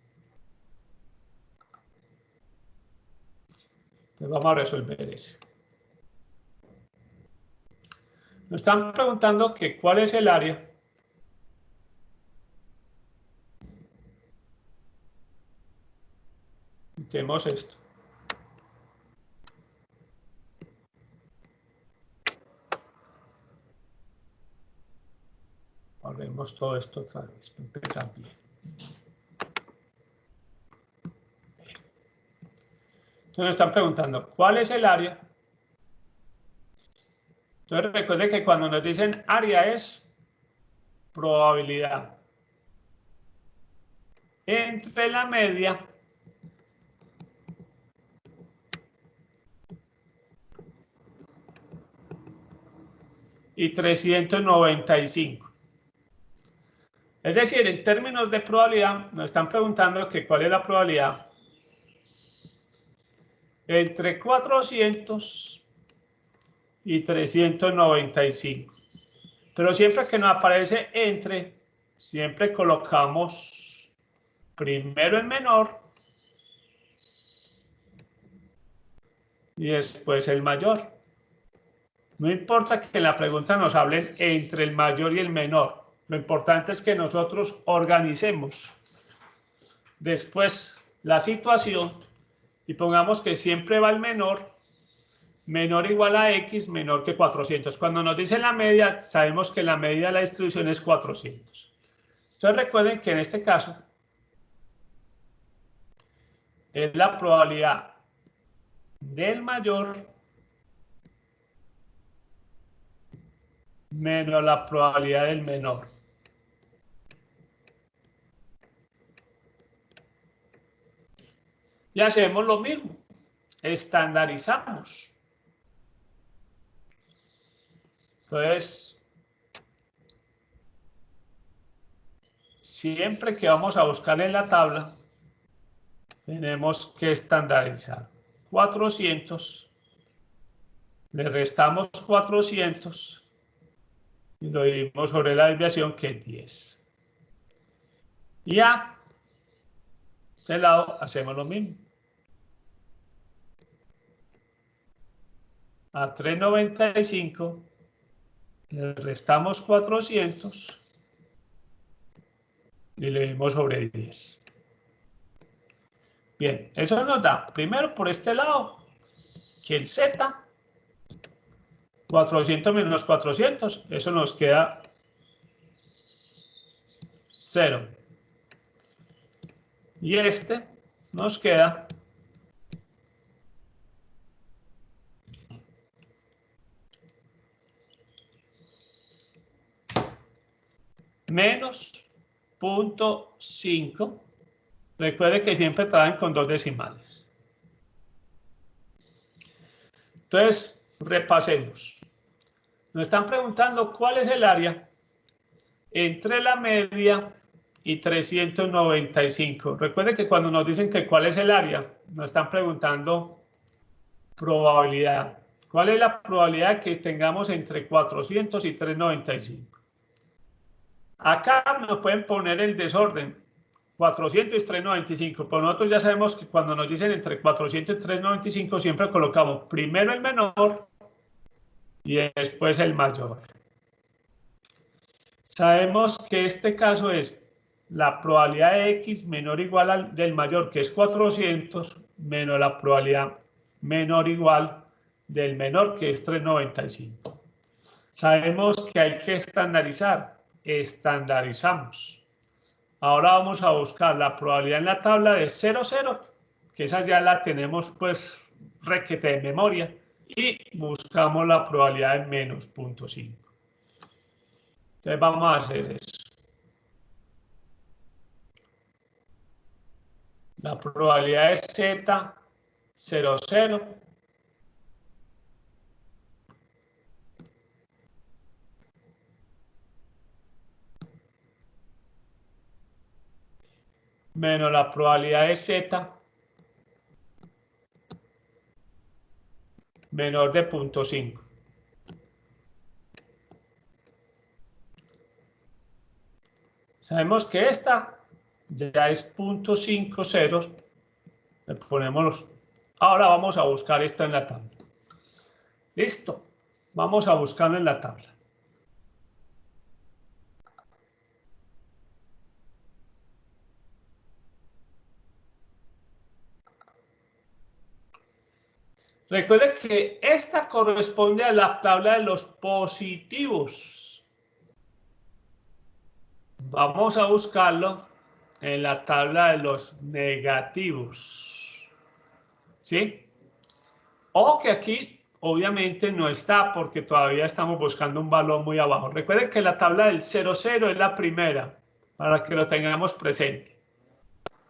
Entonces vamos a resolver eso. Nos están preguntando que cuál es el área Hacemos esto. Volvemos todo esto otra vez para empezar bien. Entonces nos están preguntando, ¿cuál es el área? Entonces recuerden que cuando nos dicen área es probabilidad entre la media y 395. Es decir, en términos de probabilidad, nos están preguntando que cuál es la probabilidad entre 400 y 395. Pero siempre que nos aparece entre, siempre colocamos primero el menor y después el mayor. No importa que en la pregunta nos hablen entre el mayor y el menor. Lo importante es que nosotros organicemos después la situación y pongamos que siempre va el menor igual a X menor que 400. Cuando nos dicen la media, sabemos que la media de la distribución es 400. Entonces recuerden que en este caso es la probabilidad del mayor menos la probabilidad del menor. Y hacemos lo mismo, estandarizamos. Entonces, siempre que vamos a buscar en la tabla, tenemos que estandarizar. 400, le restamos 400 y lo dividimos sobre la desviación que es 10. Y a este lado hacemos lo mismo. A 395 le restamos 400 y le dividimos sobre 10. Bien, eso nos da, primero por este lado, que el Z, 400 menos 400, eso nos queda 0. Y este nos queda menos 0.5. Recuerde que siempre traen con 2 decimales. Entonces, repasemos. Nos están preguntando cuál es el área entre la media y 395. Recuerde que cuando nos dicen que cuál es el área, nos están preguntando probabilidad. ¿Cuál es la probabilidad que tengamos entre 400 y 395? Acá nos pueden poner el desorden. 400 y 395, pero nosotros ya sabemos que cuando nos dicen entre 400 y 395 siempre colocamos primero el menor y después el mayor. Sabemos que este caso es la probabilidad de X menor o igual al del mayor, que es 400, menos la probabilidad menor o igual del menor, que es 395. Sabemos que hay que estandarizar, estandarizamos. Ahora vamos a buscar la probabilidad en la tabla de 0, 0, que esa ya la tenemos pues requete de memoria, y buscamos la probabilidad de menos 0.5. Entonces vamos a hacer eso. La probabilidad es Z, 0, 0. menos la probabilidad de Z menor de 0.5. Sabemos que esta ya es 0.50. Le ponemos. Ahora vamos a buscar esta en la tabla. Listo. Vamos a buscarla en la tabla. Recuerde que esta corresponde a la tabla de los positivos. Vamos a buscarlo en la tabla de los negativos. ¿Sí? O que aquí obviamente no está porque todavía estamos buscando un valor muy abajo. Recuerden que la tabla del 0,0 es la primera para que lo tengamos presente.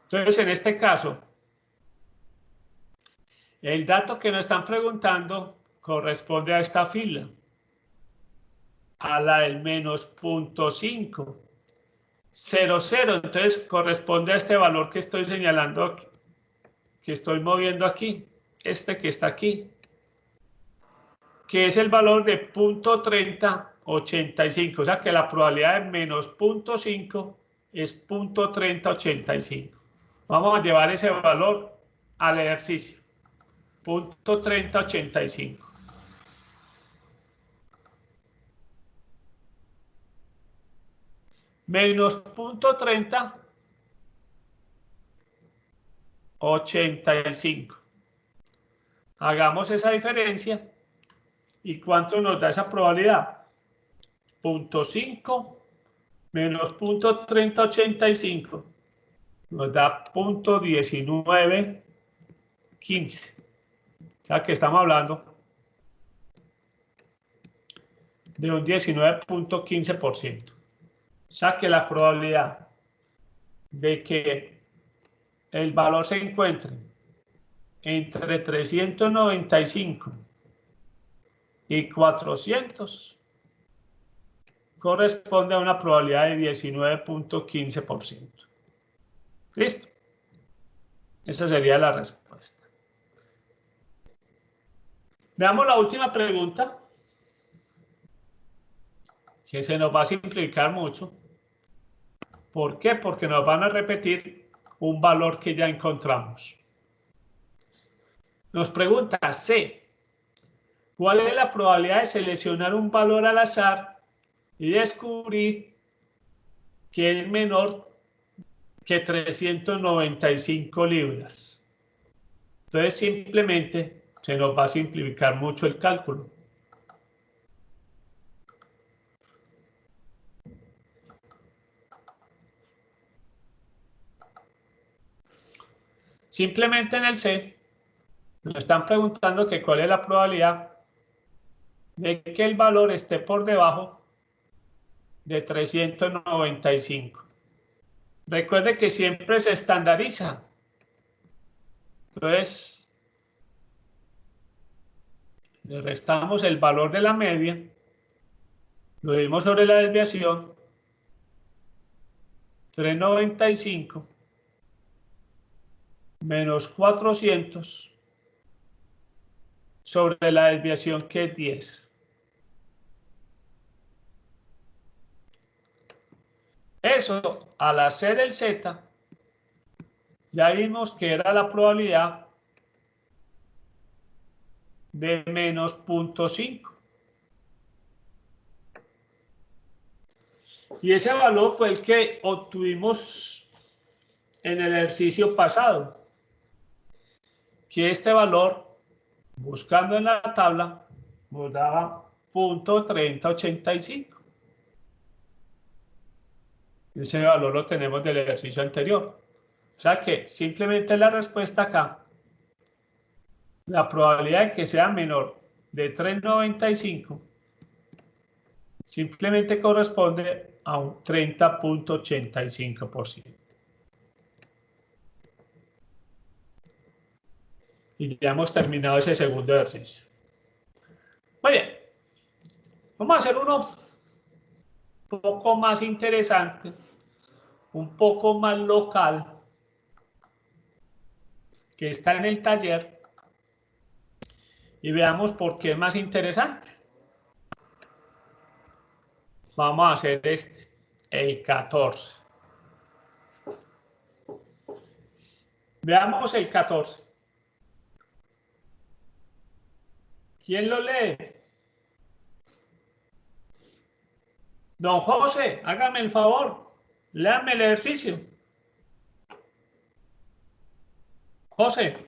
Entonces, en este caso, el dato que nos están preguntando corresponde a esta fila, a la del menos 0.5. 0,0, entonces corresponde a este valor que estoy señalando aquí, que estoy moviendo aquí, este que está aquí, que es el valor de 0.3085, o sea que la probabilidad de menos 0.5 es 0.3085. Vamos a llevar ese valor al ejercicio, 0.3085. Menos 0.3085. Hagamos esa diferencia. ¿Y cuánto nos da esa probabilidad? 0.5 menos 0.3085 nos da 0.1915. O sea que estamos hablando de un 19.15%. O sea que la probabilidad de que el valor se encuentre entre 395 y 400 corresponde a una probabilidad de 19.15%. ¿Listo? Esa sería la respuesta. Veamos la última pregunta, que se nos va a simplificar mucho. ¿Por qué? Porque nos van a repetir un valor que ya encontramos. Nos pregunta C. ¿Cuál es la probabilidad de seleccionar un valor al azar y descubrir que es menor que 395 libras? Entonces simplemente se nos va a simplificar mucho el cálculo. Simplemente en el C nos están preguntando que cuál es la probabilidad de que el valor esté por debajo de 395. Recuerde que siempre se estandariza. Entonces, le restamos el valor de la media, lo dimos sobre la desviación, 395 menos 400 sobre la desviación que es 10. Eso, al hacer el Z, ya vimos que era la probabilidad de menos 0.5. Y ese valor fue el que obtuvimos en el ejercicio pasado. Que este valor, buscando en la tabla, nos daba 0.3085. Ese valor lo tenemos del ejercicio anterior. O sea que simplemente la respuesta acá, la probabilidad de que sea menor de 395, simplemente corresponde a un 30.85%. Y ya hemos terminado ese segundo ejercicio. Muy bien. Vamos a hacer uno un poco más interesante, un poco más local, que está en el taller y veamos por qué es más interesante. Vamos a hacer el 14. Veamos el 14. ¿Quién lo lee? Don José, hágame el favor. Léame el ejercicio. José.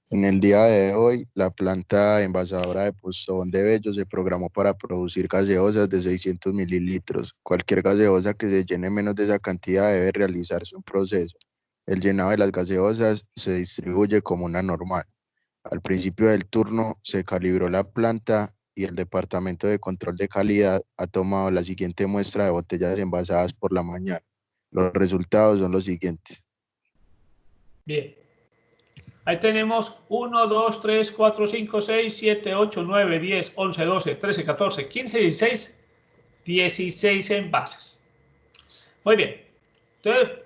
En el día de hoy, la planta envasadora de Postobón de Bello se programó para producir gaseosas de 600 mililitros. Cualquier gaseosa que se llene menos de esa cantidad debe realizarse un proceso. El llenado de las gaseosas se distribuye como una normal. Al principio del turno se calibró la planta y el Departamento de Control de Calidad ha tomado la siguiente muestra de botellas envasadas por la mañana. Los resultados son los siguientes. Bien. Ahí tenemos 1, 2, 3, 4, 5, 6, 7, 8, 9, 10, 11, 12, 13, 14, 15, 16, 16 envases. Muy bien. Entonces,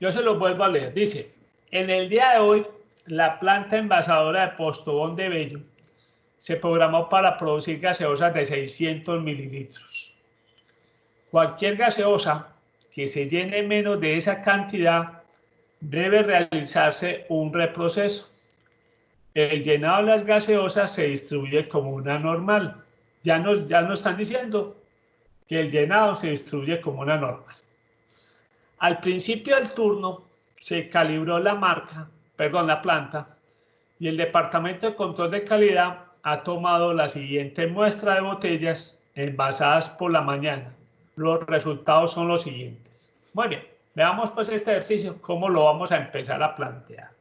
yo se los vuelvo a leer. Dice, en el día de hoy, la planta envasadora de Postobón de Bello se programó para producir gaseosas de 600 mililitros. Cualquier gaseosa que se llene menos de esa cantidad debe realizarse un reproceso. El llenado de las gaseosas se distribuye como una normal. Ya nos están diciendo que el llenado se distribuye como una normal. Al principio del turno se calibró la planta, y el Departamento de Control de Calidad ha tomado la siguiente muestra de botellas envasadas por la mañana. Los resultados son los siguientes. Muy bien, veamos pues este ejercicio, cómo lo vamos a empezar a plantear.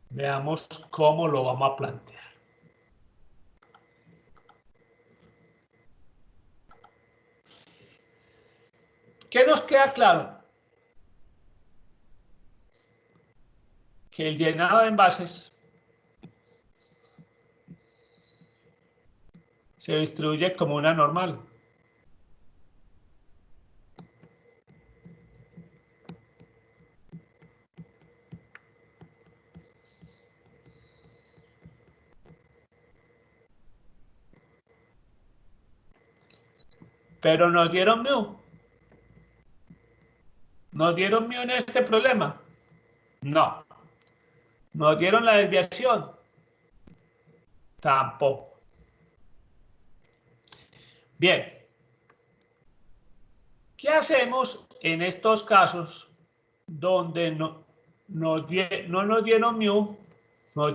Veamos cómo lo vamos a plantear. ¿Qué nos queda claro? Que el llenado de envases se distribuye como una normal. Pero nos dieron mu. ¿Nos dieron mu en este problema? No. ¿Nos dieron la desviación? Tampoco. Bien. ¿Qué hacemos en estos casos donde no nos dieron mu, no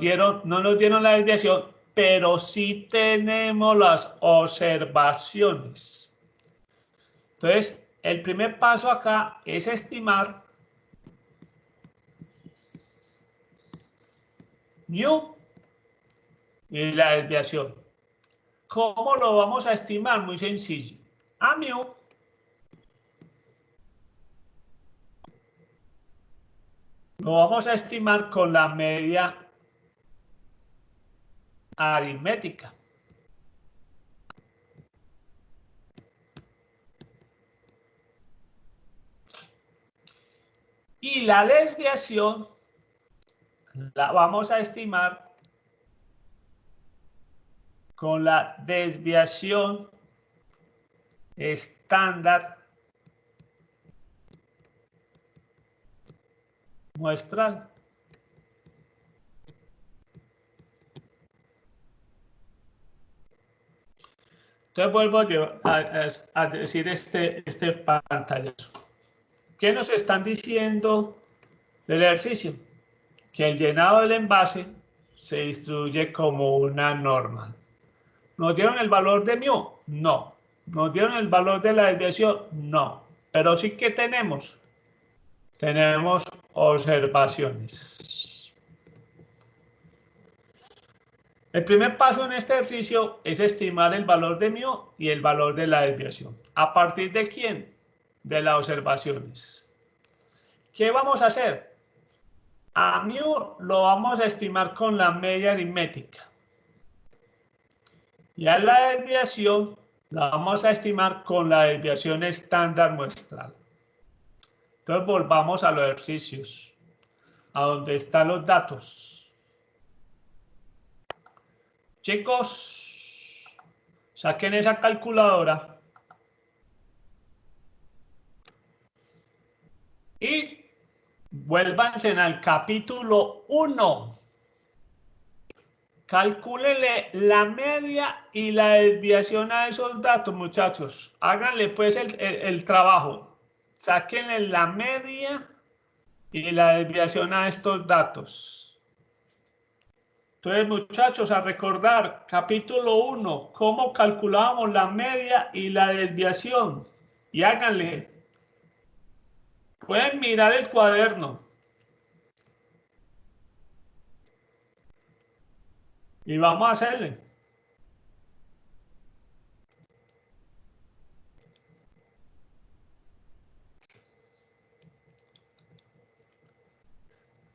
nos dieron la desviación, pero sí tenemos las observaciones? Entonces, el primer paso acá es estimar mu y la desviación. ¿Cómo lo vamos a estimar? Muy sencillo. A mu lo vamos a estimar con la media aritmética. Y la desviación la vamos a estimar con la desviación estándar muestral. Entonces vuelvo a decir este pantallazo. ¿Qué nos están diciendo del ejercicio? Que el llenado del envase se distribuye como una normal. ¿Nos dieron el valor de mu? No. ¿Nos dieron el valor de la desviación? No. Pero sí que tenemos observaciones. El primer paso en este ejercicio es estimar el valor de mu y el valor de la desviación. ¿A partir de quién? De las observaciones. ¿Qué vamos a hacer? A mu lo vamos a estimar con la media aritmética. Y a la desviación la vamos a estimar con la desviación estándar muestral. Entonces volvamos a los ejercicios, a donde están los datos. Chicos, saquen esa calculadora y vuélvanse al capítulo 1. Calcúlenle la media y la desviación a esos datos, muchachos. Háganle pues el trabajo. Sáquenle la media y la desviación a estos datos. Entonces, muchachos, a recordar, capítulo 1, cómo calculamos la media y la desviación. Y háganle. Pueden mirar el cuaderno. Y vamos a hacerle.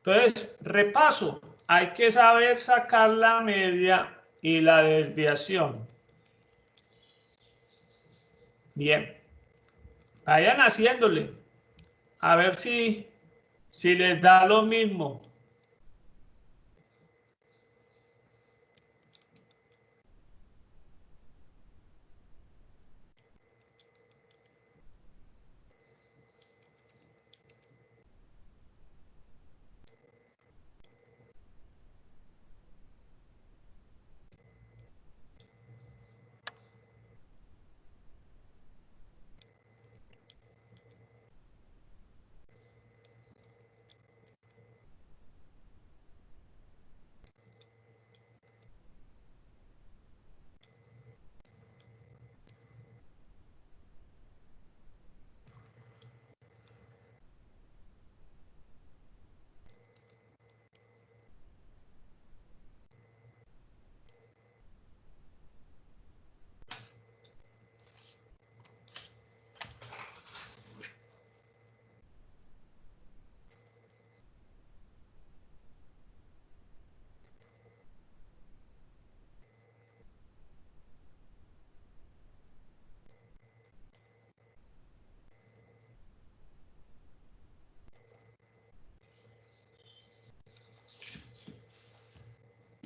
Entonces, repaso. Hay que saber sacar la media y la desviación. Bien. Vayan haciéndole. A ver si les da lo mismo.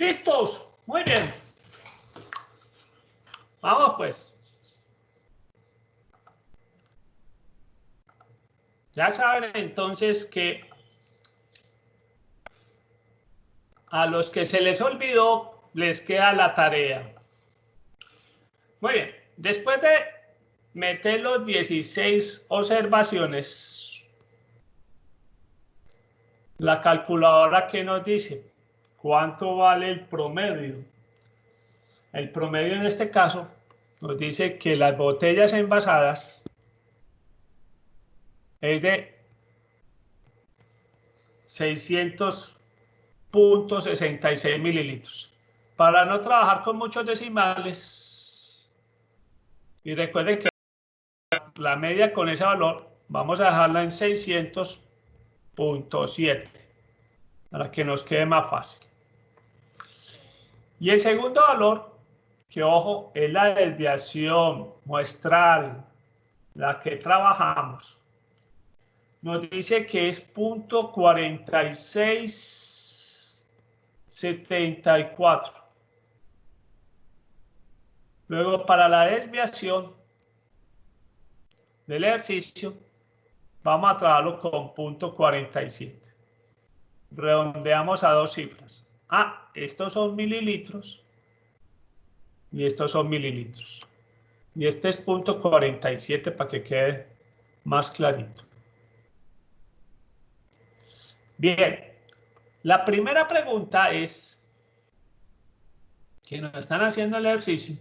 ¿Listos? Muy bien. Vamos pues. Ya saben entonces que a los que se les olvidó les queda la tarea. Muy bien. Después de meter los 16 observaciones, la calculadora que nos dice cuánto vale el promedio. El promedio en este caso nos dice que las botellas envasadas es de 600.66 mililitros. Para no trabajar con muchos decimales, y recuerden que la media con ese valor vamos a dejarla en 600.7 para que nos quede más fácil. Y el segundo valor, que ojo, es la desviación muestral, la que trabajamos. Nos dice que es 0.4674. Luego, para la desviación del ejercicio, vamos a trabajarlo con 0.47. Redondeamos a dos cifras. Estos son mililitros y estos son mililitros. Y este es 0.47 para que quede más clarito. Bien, la primera pregunta es, que nos están haciendo el ejercicio,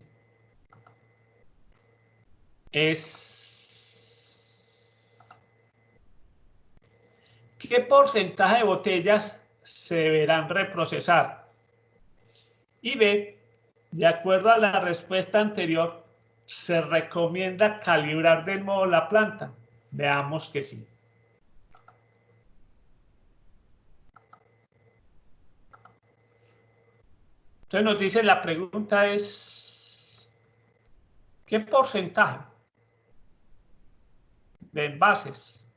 es ¿qué porcentaje de botellas se deberán reprocesar? Y B, de acuerdo a la respuesta anterior, ¿se recomienda calibrar de nuevo la planta? Veamos que sí. Entonces nos dice, la pregunta es, ¿qué porcentaje de envases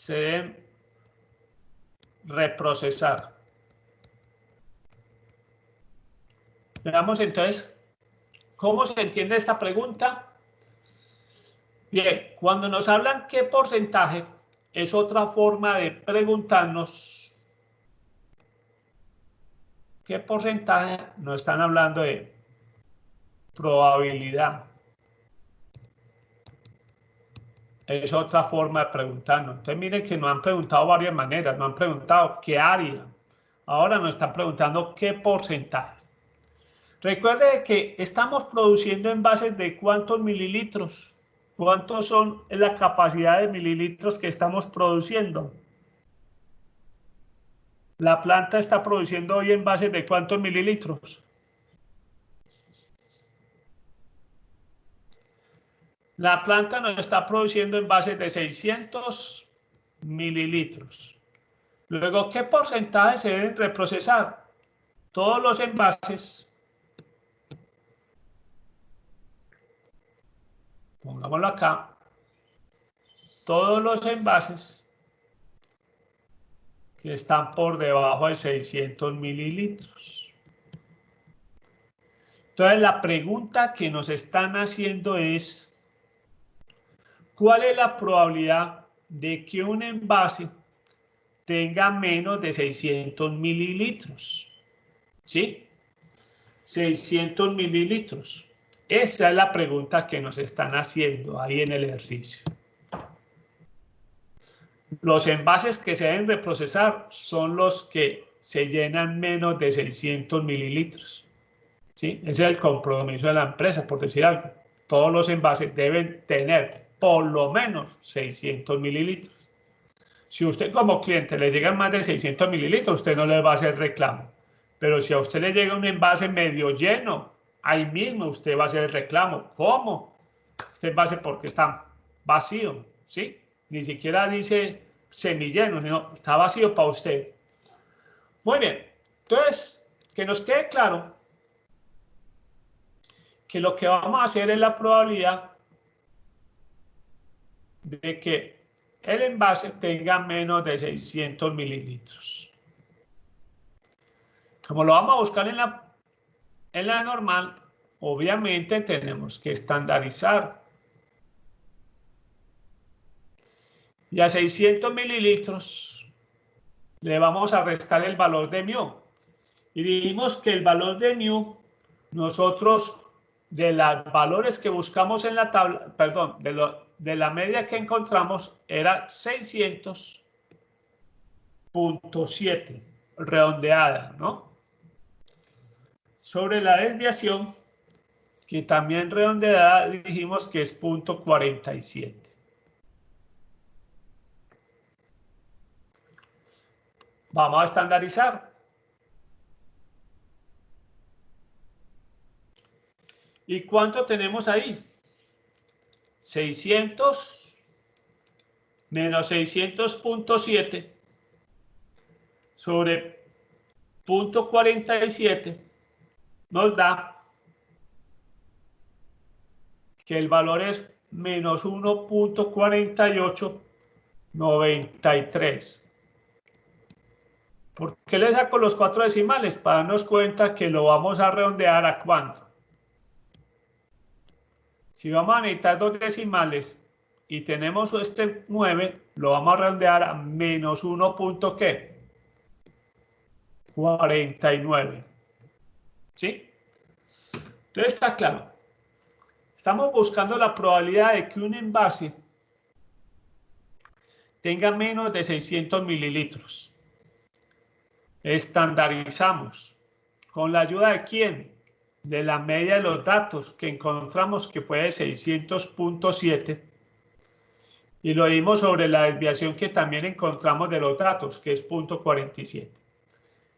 se deben reprocesar. Veamos entonces cómo se entiende esta pregunta. Bien, cuando nos hablan qué porcentaje, es otra forma de preguntarnos qué porcentaje. Nos están hablando de probabilidad. Es otra forma de preguntarnos. Entonces miren que nos han preguntado varias maneras. Nos han preguntado qué área. Ahora nos están preguntando qué porcentaje. Recuerde que estamos produciendo envases de cuántos mililitros. ¿Cuántos son la capacidad de mililitros que estamos produciendo? La planta está produciendo hoy envases de cuántos mililitros. La planta nos está produciendo envases de 600 mililitros. Luego, ¿qué porcentaje se deben reprocesar? Todos los envases, pongámoslo acá, todos los envases que están por debajo de 600 mililitros. Entonces, la pregunta que nos están haciendo es, ¿cuál es la probabilidad de que un envase tenga menos de 600 mililitros? ¿Sí? 600 mililitros. Esa es la pregunta que nos están haciendo ahí en el ejercicio. Los envases que se deben reprocesar son los que se llenan menos de 600 mililitros. ¿Sí? Ese es el compromiso de la empresa, por decir algo. Todos los envases deben tener por lo menos 600 mililitros. Si usted como cliente le llegan más de 600 mililitros, usted no le va a hacer reclamo. Pero si a usted le llega un envase medio lleno, ahí mismo usted va a hacer el reclamo. ¿Cómo? Este envase porque está vacío, ¿sí? Ni siquiera dice semilleno, sino está vacío para usted. Muy bien. Entonces, que nos quede claro que lo que vamos a hacer es la probabilidad de que el envase tenga menos de 600 mililitros. Como lo vamos a buscar en la normal, obviamente tenemos que estandarizar. Y a 600 mililitros le vamos a restar el valor de mu. Y dijimos que el valor de mu, nosotros de los valores que buscamos en la tabla, perdón, de la media que encontramos era 600.7, redondeada, ¿no? Sobre la desviación, que también redondeada, dijimos que es 0.47. Vamos a estandarizar. ¿Y cuánto tenemos ahí? 600 menos 600.7 sobre 0.47 nos da que el valor es menos 1.4893. ¿Por qué le saco los 4 decimales? Para darnos cuenta que lo vamos a redondear a ¿cuánto? Si vamos a necesitar 2 decimales y tenemos este 9, lo vamos a redondear a menos 1.49. ¿Sí? Entonces está claro. Estamos buscando la probabilidad de que un envase tenga menos de 600 mililitros. Estandarizamos. ¿Con la ayuda de quién? De la media de los datos que encontramos que fue de 600.7 y lo dimos sobre la desviación que también encontramos de los datos, que es 0.47.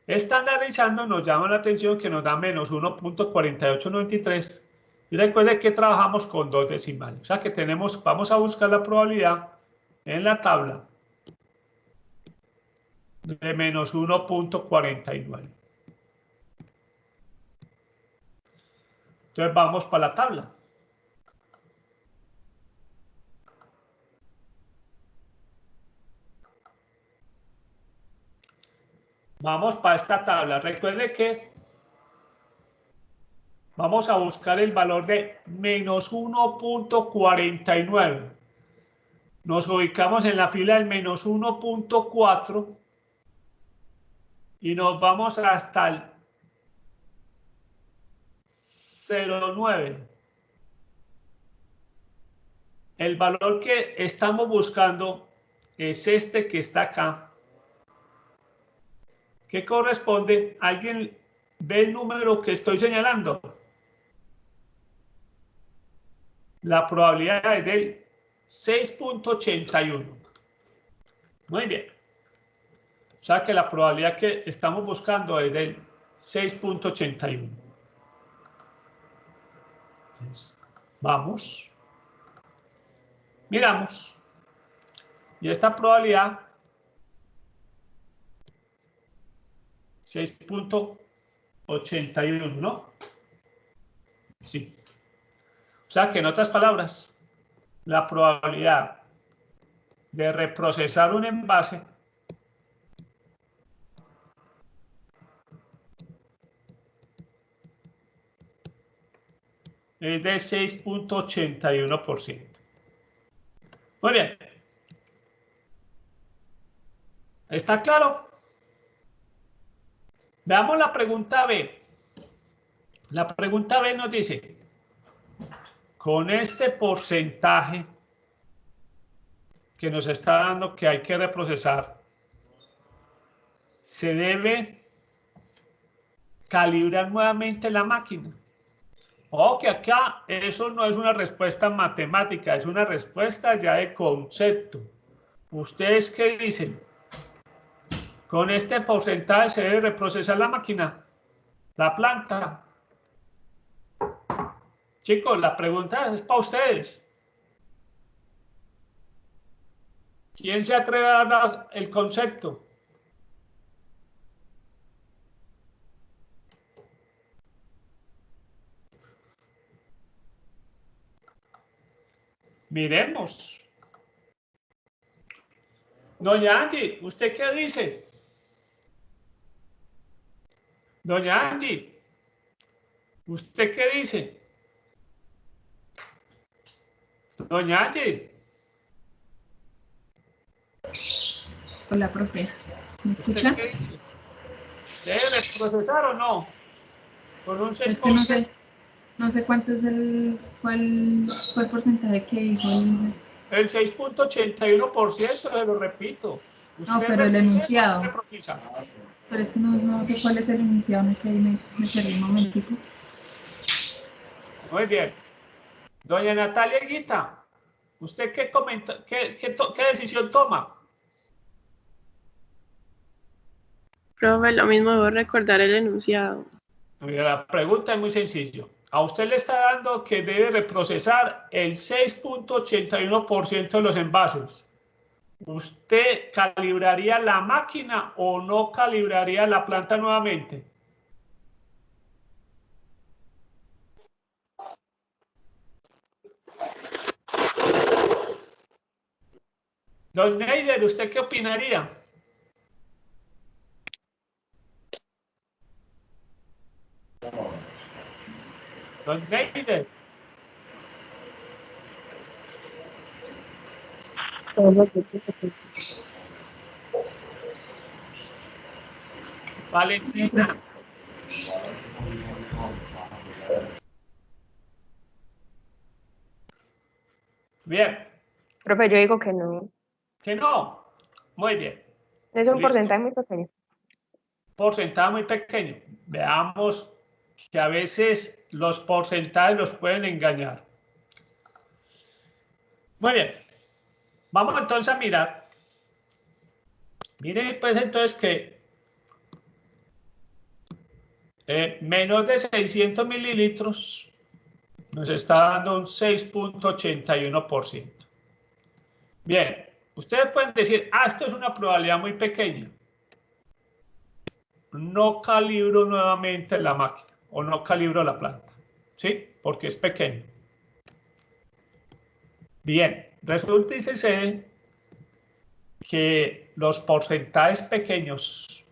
Estandarizando nos llama la atención que nos da menos 1.4893 y recuerde que trabajamos con 2 decimales. O sea que tenemos, vamos a buscar la probabilidad en la tabla de menos 1.49. Entonces vamos para la tabla. Vamos para esta tabla. Recuerde que vamos a buscar el valor de menos 1.49. Nos ubicamos en la fila del menos 1.4 y nos vamos hasta el 0.9. El valor que estamos buscando es este que está acá, que corresponde. ¿Alguien ve el número que estoy señalando? La probabilidad es del 6.81. Muy bien. O sea que la probabilidad que estamos buscando es del 6.81. Entonces, vamos. Miramos. Y esta probabilidad 6.81, ¿no? Sí. O sea que en otras palabras, la probabilidad de reprocesar un envase es de 6.81%. Muy bien. ¿Está claro? Veamos la pregunta B. La pregunta B nos dice, con este porcentaje que nos está dando que hay que reprocesar, se debe calibrar nuevamente la máquina. Ojo que acá eso no es una respuesta matemática, es una respuesta ya de concepto. ¿Ustedes qué dicen? Con este porcentaje se debe reprocesar la máquina, la planta. Chicos, la pregunta es para ustedes. ¿Quién se atreve a dar el concepto? Miremos. Doña Angie, ¿usted qué dice? Doña Angie, ¿usted qué dice? Doña Angie. Hola, profe. ¿Me ¿Usted escucha? qué dice? ¿Se debe procesar o no? Con un 6%. Es que no sé cuánto es cuál fue el porcentaje que dijo El 6.81%, se lo repito. No, ¿Usted pero el reprocesa o no enunciado. reprocesa? Pero es que no sé cuál es el enunciado, que ahí me perdí un momentico. Muy bien. Doña Natalia Guita, ¿usted qué comenta, qué decisión toma? Profe, lo mismo debo recordar el enunciado. Mira, la pregunta es muy sencilla. A usted le está dando que debe reprocesar el 6.81% de los envases. ¿Usted calibraría la máquina o no calibraría la planta nuevamente? Don Neider, ¿usted qué opinaría? Don Neider. Valentina. Bien. Profe, yo digo que no. ¿Que no? Muy bien. Es un Listo. porcentaje muy pequeño. Porcentaje muy pequeño. Veamos que a veces los porcentajes los pueden engañar. Muy bien. Vamos entonces a mirar. Miren pues entonces que menos de 600 mililitros nos está dando un 6.81%. Bien, ustedes pueden decir, esto es una probabilidad muy pequeña. No calibro nuevamente la máquina o no calibro la planta, ¿sí? Porque es pequeño. Bien, resulta y sucede que los porcentajes pequeños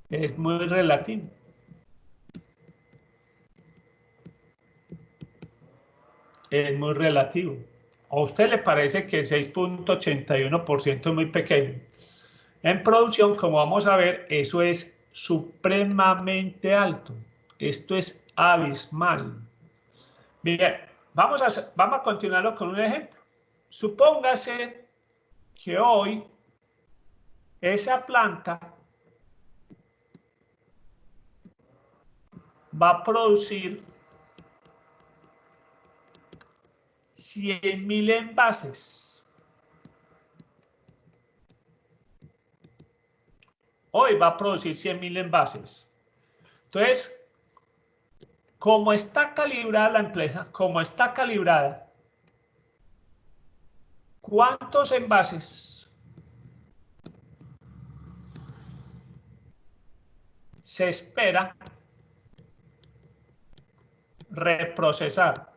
Es muy relativo. Es muy relativo. ¿A usted le parece que 6.81% es muy pequeño? En producción, como vamos a ver, eso es supremamente alto. Esto es abismal. Bien, vamos a continuarlo con un ejemplo. Supóngase que hoy esa planta va a producir 100.000 envases. Hoy va a producir 100.000 envases. Entonces, como está calibrada la empresa, como está calibrada, ¿cuántos envases se espera reprocesar?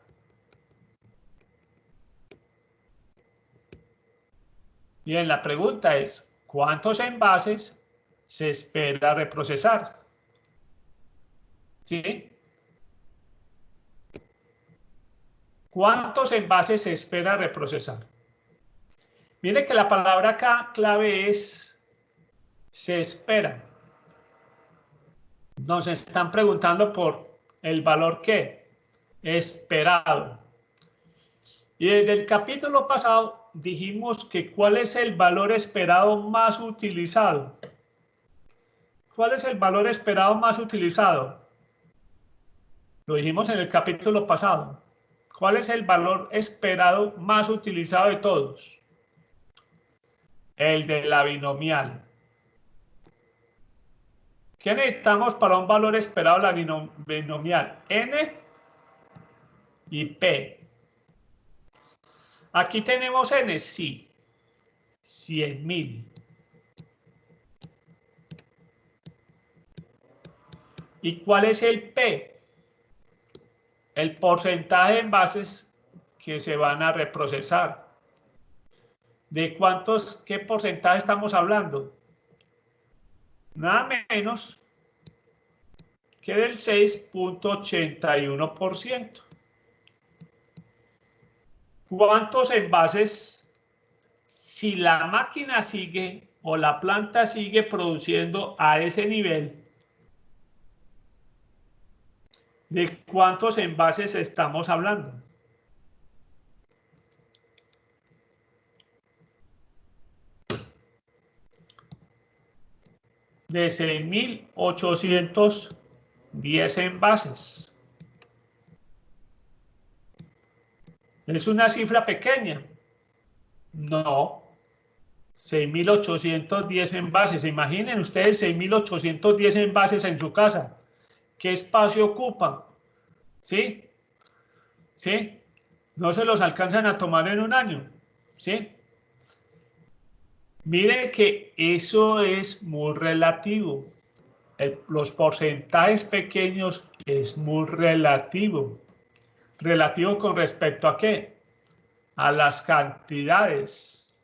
Bien, la pregunta es, ¿cuántos envases se espera reprocesar? ¿Sí? ¿Cuántos envases se espera reprocesar? Mire que la palabra acá clave es se espera. Nos están preguntando por el valor ¿qué? Esperado. Y desde el capítulo pasado dijimos que ¿cuál es el valor esperado más utilizado? ¿Cuál es el valor esperado más utilizado? Lo dijimos en el capítulo pasado. ¿Cuál es el valor esperado más utilizado de todos? El de la binomial. ¿Qué necesitamos para un valor esperado de la binomial? N y P. Aquí tenemos N, sí, 100.000. ¿Y cuál es el P? El porcentaje de envases que se van a reprocesar. ¿De cuántos, qué porcentaje estamos hablando? Nada menos que del 6.81%. ¿Cuántos envases, si la máquina sigue o la planta sigue produciendo a ese nivel, de cuántos envases estamos hablando? De 6.810 envases. ¿Es una cifra pequeña? No. 6.810 envases. Imaginen ustedes 6.810 envases en su casa. ¿Qué espacio ocupan? ¿Sí? ¿Sí? No se los alcanzan a tomar en un año. ¿Sí? Mire que eso es muy relativo. Los porcentajes pequeños es muy relativo. ¿Relativo con respecto a qué? A las cantidades.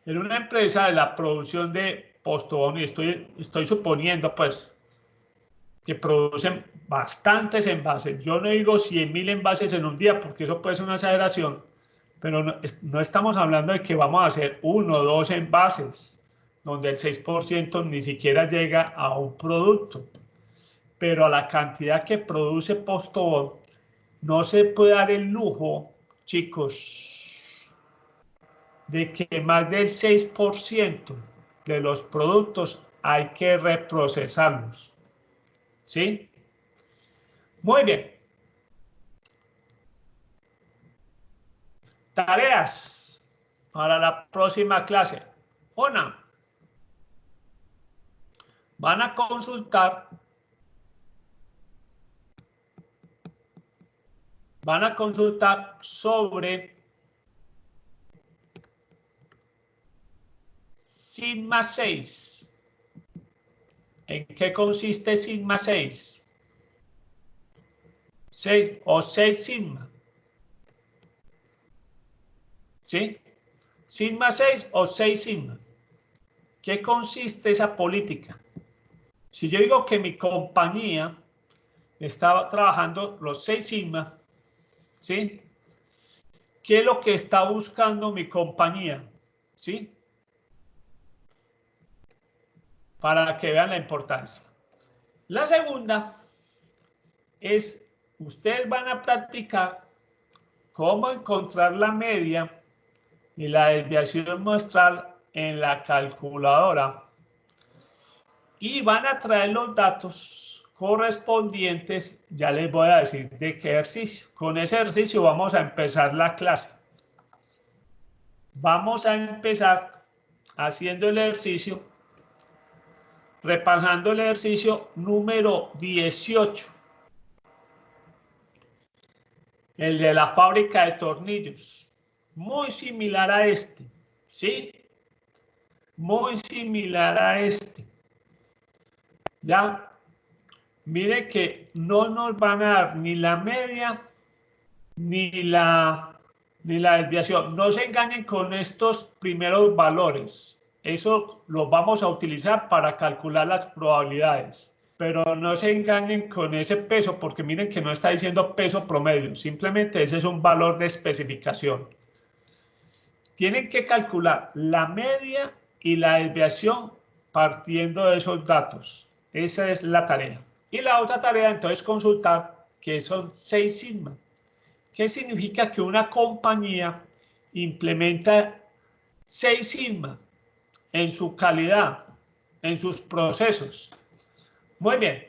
En una empresa de la producción de postobón, y estoy suponiendo pues que producen bastantes envases. Yo no digo 100.000 envases en un día porque eso puede ser una exageración, pero no estamos hablando de que vamos a hacer 1 o 2 envases, donde el 6% ni siquiera llega a un producto. Pero a la cantidad que produce postobón, no se puede dar el lujo, chicos, de que más del 6% de los productos hay que reprocesarlos. ¿Sí? Muy bien. Tareas para la próxima clase. Una, van a consultar sobre sigma 6. ¿En qué consiste sigma 6? 6 o 6 sigma. ¿Sí? Sigma 6 o 6 sigma. ¿Qué consiste esa política? Si yo digo que mi compañía está trabajando los 6 sigma, ¿sí? ¿Qué es lo que está buscando mi compañía? ¿Sí? Para que vean la importancia. La segunda es, ustedes van a practicar cómo encontrar la media y la desviación muestral en la calculadora y van a traer los datos correspondientes. Ya les voy a decir de qué ejercicio. Con ese ejercicio vamos a empezar la clase. Vamos a empezar haciendo el ejercicio, repasando el ejercicio número 18, el de la fábrica de tornillos, muy similar a este, ¿sí? Muy similar a este. Ya, mire que no nos van a dar ni la media ni la desviación. No se engañen con estos primeros valores. Eso lo vamos a utilizar para calcular las probabilidades. Pero no se engañen con ese peso, porque miren que no está diciendo peso promedio. Simplemente ese es un valor de especificación. Tienen que calcular la media y la desviación partiendo de esos datos. Esa es la tarea. Y la otra tarea, entonces, consultar que son 6 sigma. ¿Qué significa que una compañía implementa 6 sigma en su calidad, en sus procesos? Muy bien.